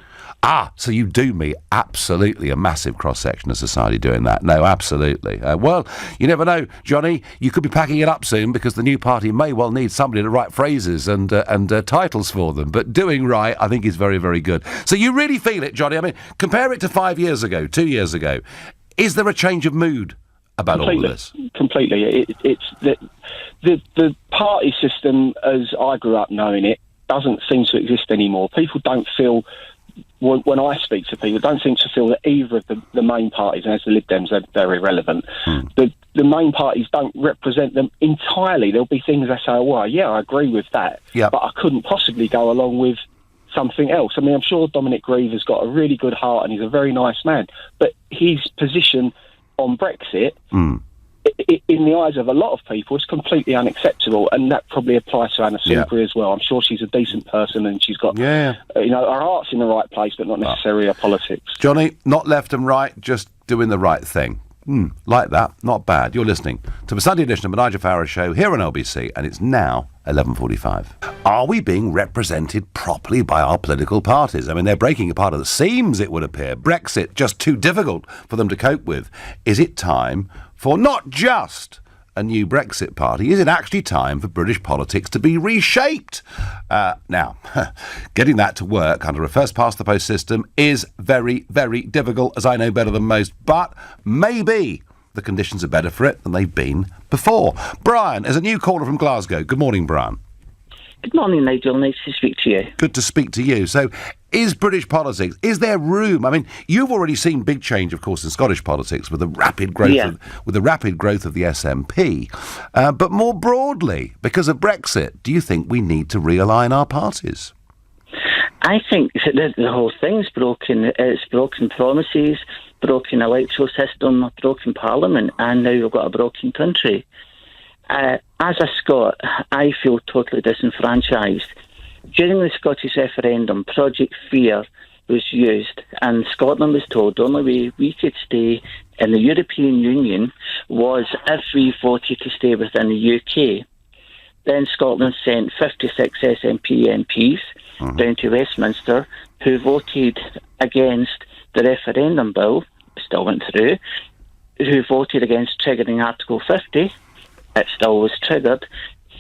So you do me absolutely a massive cross-section of society doing that. No, absolutely. Well, you never know, Johnny. You could be packing it up soon because the new party may well need somebody to write phrases and titles for them. But doing right, I think, is very, very good. So you really feel it, Johnny. I mean, compare it to 5 years ago, 2 years ago. Is there a change of mood about all of this? Completely. It's the party system, as I grew up knowing it, doesn't seem to exist anymore. People don't feel... When I speak to people, don't seem to feel that either of the main parties, and as the Lib Dems, they're irrelevant. The main parties don't represent them entirely. There'll be things they say, well, yeah, I agree with that, but I couldn't possibly go along with something else. I mean, I'm sure Dominic Grieve has got a really good heart and he's a very nice man, but his position on Brexit, in the eyes of a lot of people, is completely unacceptable, and that probably applies to Anna Soubry as well. I'm sure she's a decent person and she's got, her heart's in the right place, but not necessarily her politics. Johnny, not left and right, just doing the right thing. Like that, not bad. You're listening to the Sunday edition of the Nigel Farage Show here on LBC, and it's now 11:45. Are we being represented properly by our political parties? I mean, they're breaking apart at the seams, it would appear. Brexit, just too difficult for them to cope with. Is it time for not just a new Brexit party? Is it actually time for British politics to be reshaped? Now, getting that to work under a first-past-the-post system is very, very difficult, as I know better than most, but maybe the conditions are better for it than they've been before. Brian is a new caller from Glasgow. Good morning, Brian. Good morning, Nigel. Nice to speak to you. Good to speak to you. So, is British politics, is there room? I mean, you've already seen big change, of course, in Scottish politics with the rapid growth of the SNP. But more broadly, because of Brexit, do you think we need to realign our parties? I think that the whole thing's broken. It's broken promises, broken electoral system, broken parliament, and now we've got a broken country. As a Scot, I feel totally disenfranchised. During the Scottish referendum, Project Fear was used, and Scotland was told the only way we could stay in the European Union was if we voted to stay within the UK. Then Scotland sent 56 SNP MPs down to Westminster who voted against the referendum bill, still went through, who voted against triggering Article 50, it still was triggered.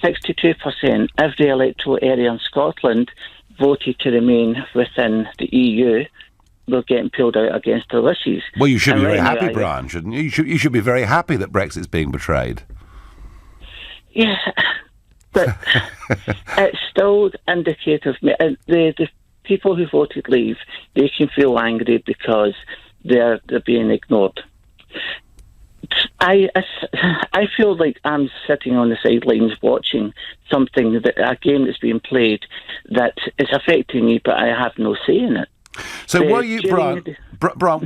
62%, every electoral area in Scotland voted to remain within the EU. We're getting pulled out against their wishes. Well, you should be very happy, Brian, shouldn't you? You should be very happy that Brexit's being betrayed. Yeah, but it's still indicative. The people who voted leave, they can feel angry because they're being ignored. I feel like I'm sitting on the sidelines watching something, a game that's being played that is affecting me, but I have no say in it. So were you, Brian,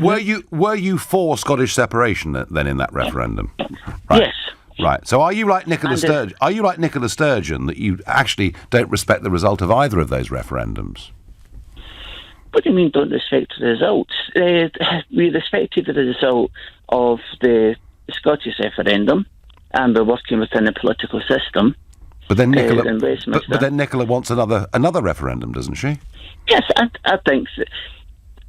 were you for Scottish separation then in that referendum? Right. Yes. Right. So are you like Nicola Sturgeon? Are you like Nicola Sturgeon that you actually don't respect the result of either of those referendums? What do you mean don't respect the results? We respected the result of the Scottish referendum, and we're working within the political system. But then Nicola wants another referendum, doesn't she? Yes, I think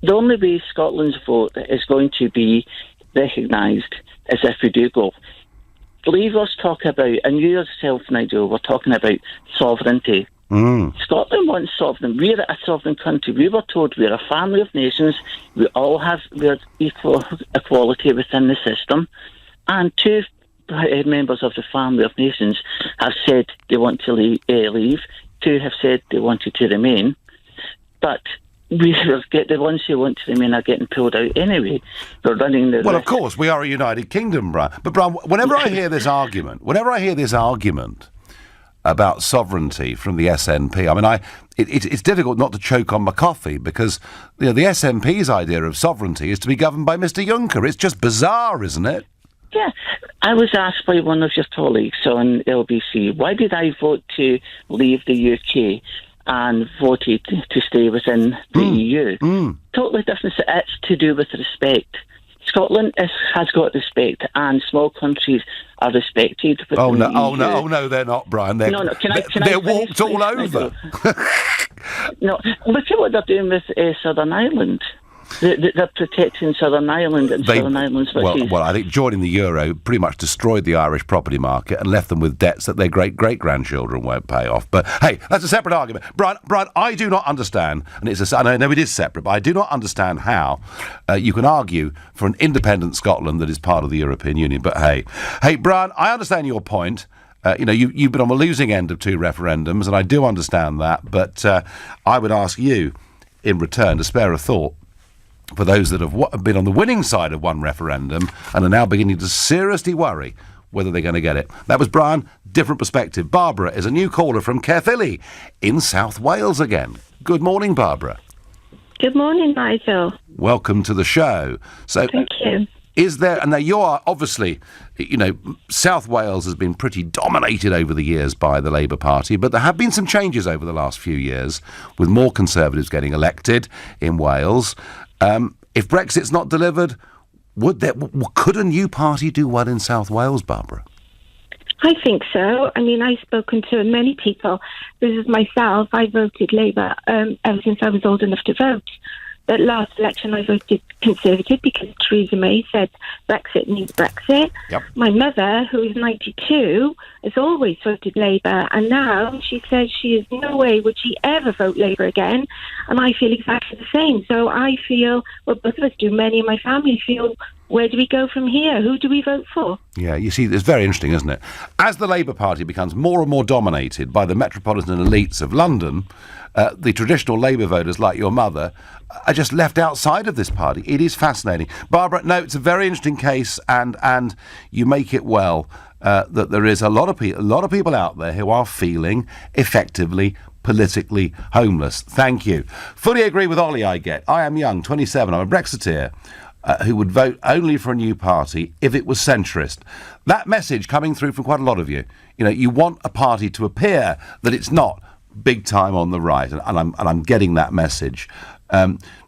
the only way Scotland's vote is going to be recognised is if we do go. Leave us talk about, and you yourself, Nigel, we're talking about sovereignty. Scotland wants sovereignty. We're a sovereign country. We were told we're a family of nations. We're equality within the system. And two members of the family of nations have said they want to leave. Two have said they wanted to remain. But the ones who want to remain are getting pulled out anyway. They're running the Well, of course, we are a united kingdom, Brian. But, Brian, whenever I hear this argument about sovereignty from the SNP, I mean, it's difficult not to choke on my coffee because the SNP's idea of sovereignty is to be governed by Mr Juncker. It's just bizarre, isn't it? Yeah. I was asked by one of your colleagues on LBC, why did I vote to leave the UK and voted to stay within the EU? Totally different. It's to do with respect. Scotland has got respect, and small countries are respected. Oh no, they're not, Brian. They're walked all over. No, look at what they're doing with Southern Ireland. They're protecting Southern Ireland and Southern Ireland's wishes. Well, I think joining the euro pretty much destroyed the Irish property market and left them with debts that their great-great-grandchildren won't pay off. But, hey, that's a separate argument. Brian, I do not understand, and I know it is separate, but I do not understand how you can argue for an independent Scotland that is part of the European Union. But, hey, Brian, I understand your point. You've been on the losing end of two referendums, and I do understand that, but I would ask you, in return, to spare a thought for those that have been on the winning side of one referendum and are now beginning to seriously worry whether they're going to get it. That was Brian. Different perspective. Barbara is a new caller from Caerphilly in South Wales again. Good morning, Barbara. Good morning, Nigel. Welcome to the show. So, thank you. Is there, and now you are obviously, South Wales has been pretty dominated over the years by the Labour Party, but there have been some changes over the last few years with more Conservatives getting elected in Wales. If Brexit's not delivered, could a new party do well in South Wales, Barbara? I think so. I mean, I've spoken to many people. This is myself. I voted Labour ever since I was old enough to vote. That last election I voted Conservative because Theresa May said Brexit means Brexit. Yep. My mother, who is 92, has always voted Labour, and now she says she is no way would she ever vote Labour again, and I feel exactly the same. So I feel, well, both of us do, many in my family feel, where do we go from here? Who do we vote for? Yeah, you see, it's very interesting, isn't it? As the Labour Party becomes more and more dominated by the metropolitan elites of London, the traditional Labour voters like your mother are just left outside of this party. It is fascinating. Barbara, no, it's a very interesting case, and you make it well that there is a lot of people out there who are feeling effectively politically homeless. Thank you. Fully agree with Ollie, I am young, 27, I'm a Brexiteer who would vote only for a new party if it was centrist. That message coming through from quite a lot of you. You want a party to appear that it's not big time on the right, and I'm getting that message.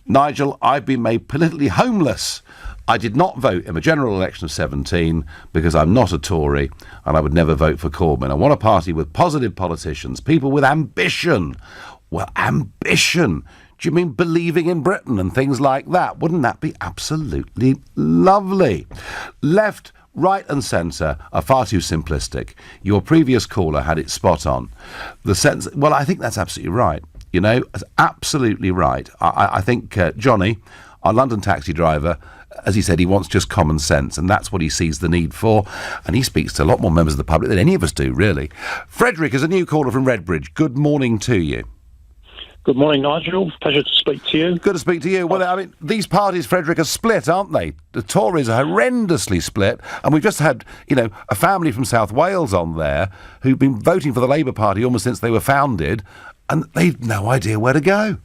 Nigel, I've been made politically homeless. I did not vote in the general election of 17 because I'm not a Tory and I would never vote for Corbyn. I want a party with positive politicians, people with ambition. Well, ambition. Do you mean believing in Britain and things like that? Wouldn't that be absolutely lovely? Left, right and centre are far too simplistic. Your previous caller had it spot on. Well, I think that's absolutely right. That's absolutely right. I think Johnny, our London taxi driver, as he said, he wants just common sense, and that's what he sees the need for. And he speaks to a lot more members of the public than any of us do, really. Frederick is a new caller from Redbridge. Good morning to you. Good morning, Nigel. Pleasure to speak to you. Good to speak to you. Well, I mean, these parties, Frederick, are split, aren't they? The Tories are horrendously split, and we've just had, a family from South Wales on there who've been voting for the Labour Party almost since they were founded, and they've no idea where to go.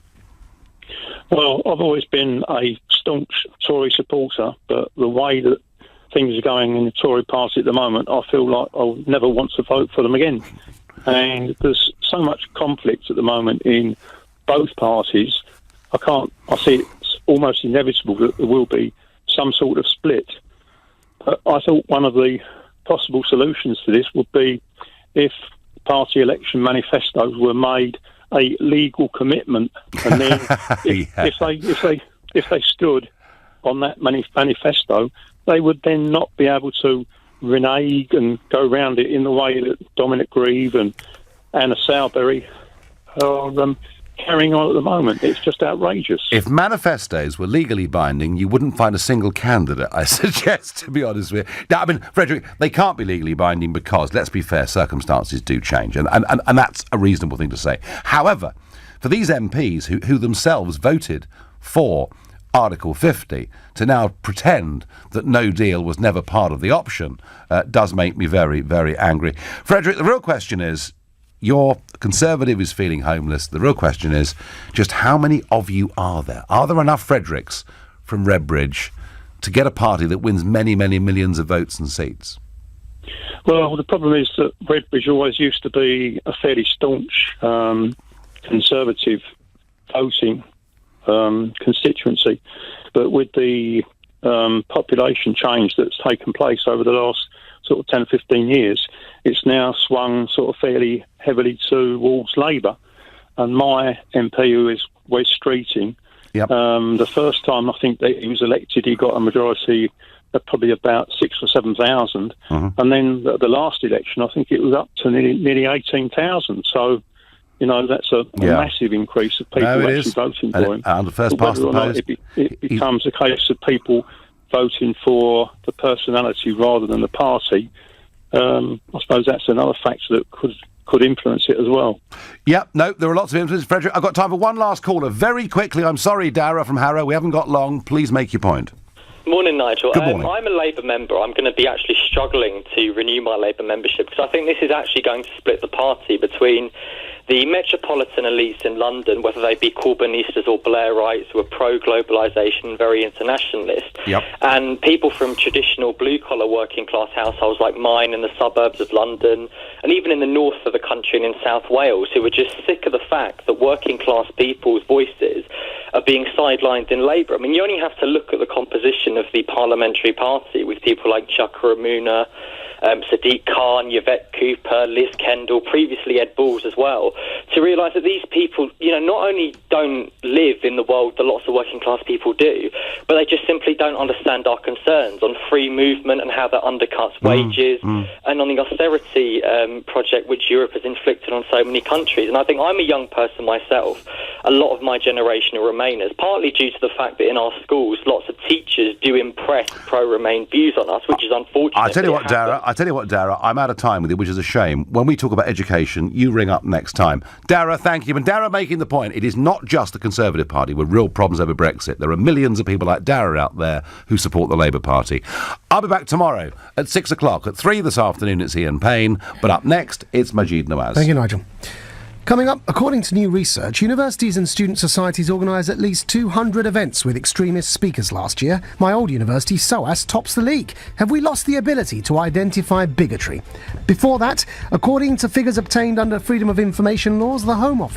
Well, I've always been a staunch Tory supporter, but the way that things are going in the Tory party at the moment, I feel like I'll never want to vote for them again. And there's so much conflict at the moment in both parties. I see it's almost inevitable that there will be some sort of split. But I thought one of the possible solutions to this would be if party election manifestos were made a legal commitment, and then if they stood on that manifesto, they would then not be able to renege and go around it in the way that Dominic Grieve and Anna Sowerberry are carrying on at the moment. It's just outrageous. If manifestos were legally binding, you wouldn't find a single candidate, I suggest, to be honest with you. Now, I mean, Frederick, they can't be legally binding because, let's be fair, circumstances do change, and that's a reasonable thing to say. However, for these MPs who themselves voted for Article 50 to now pretend that no deal was never part of the option does make me very, very angry. Frederick, the real question is, your Conservative is feeling homeless. The real question is just how many of you are there? Are there enough Fredericks from Redbridge to get a party that wins many, many millions of votes and seats? Well, the problem is that Redbridge always used to be a fairly staunch Conservative voting constituency, but with the population change that's taken place over the last sort of 10 or 15 years, it's now swung sort of fairly heavily towards Labour. And my MP, who is Wes Streeting, the first time I think that he was elected, he got a majority of probably about 6,000 or 7,000. And then the last election, I think it was up to nearly 18,000. So, that's a massive increase of people actually voting for him. And the first past the post, it becomes a case of people voting for the personality rather than the party. I suppose that's another factor that could influence it as well. Yeah, no, there are lots of influences. Frederick, I've got time for one last caller. Very quickly, I'm sorry, Dara from Harrow, we haven't got long. Please make your point. Morning, Nigel. Good morning. I'm a Labour member. I'm going to be actually struggling to renew my Labour membership because I think this is actually going to split the party between the metropolitan elites in London, whether they be Corbynistas or Blairites who are pro-globalisation, very internationalist, and people from traditional blue-collar working-class households like mine in the suburbs of London, and even in the north of the country and in South Wales, who are just sick of the fact that working-class people's voices are being sidelined in Labour. I mean, you only have to look at the composition of the parliamentary party with people like Chuck Ramuna, Sadiq Khan, Yvette Cooper, Liz Kendall, previously Ed Balls as well, to realise that these people, not only don't live in the world that lots of working class people do, but they just simply don't understand our concerns on free movement and how that undercuts wages and on the austerity project which Europe has inflicted on so many countries. And I think I'm a young person myself. A lot of my generation are Remainers, partly due to the fact that in our schools lots of teachers do impress pro-Remain views on us, which is unfortunate. I tell you what, Dara, I'm out of time with you, which is a shame. When we talk about education, you ring up next time. Dara, thank you. And Dara making the point, it is not just the Conservative Party with real problems over Brexit. There are millions of people like Dara out there who support the Labour Party. I'll be back tomorrow at 6 o'clock. At 3 this afternoon, it's Ian Payne. But up next, it's Majid Nawaz. Thank you, Nigel. Coming up, according to new research, universities and student societies organised at least 200 events with extremist speakers last year. My old university, SOAS, tops the league. Have we lost the ability to identify bigotry? Before that, according to figures obtained under Freedom of Information laws, the Home Office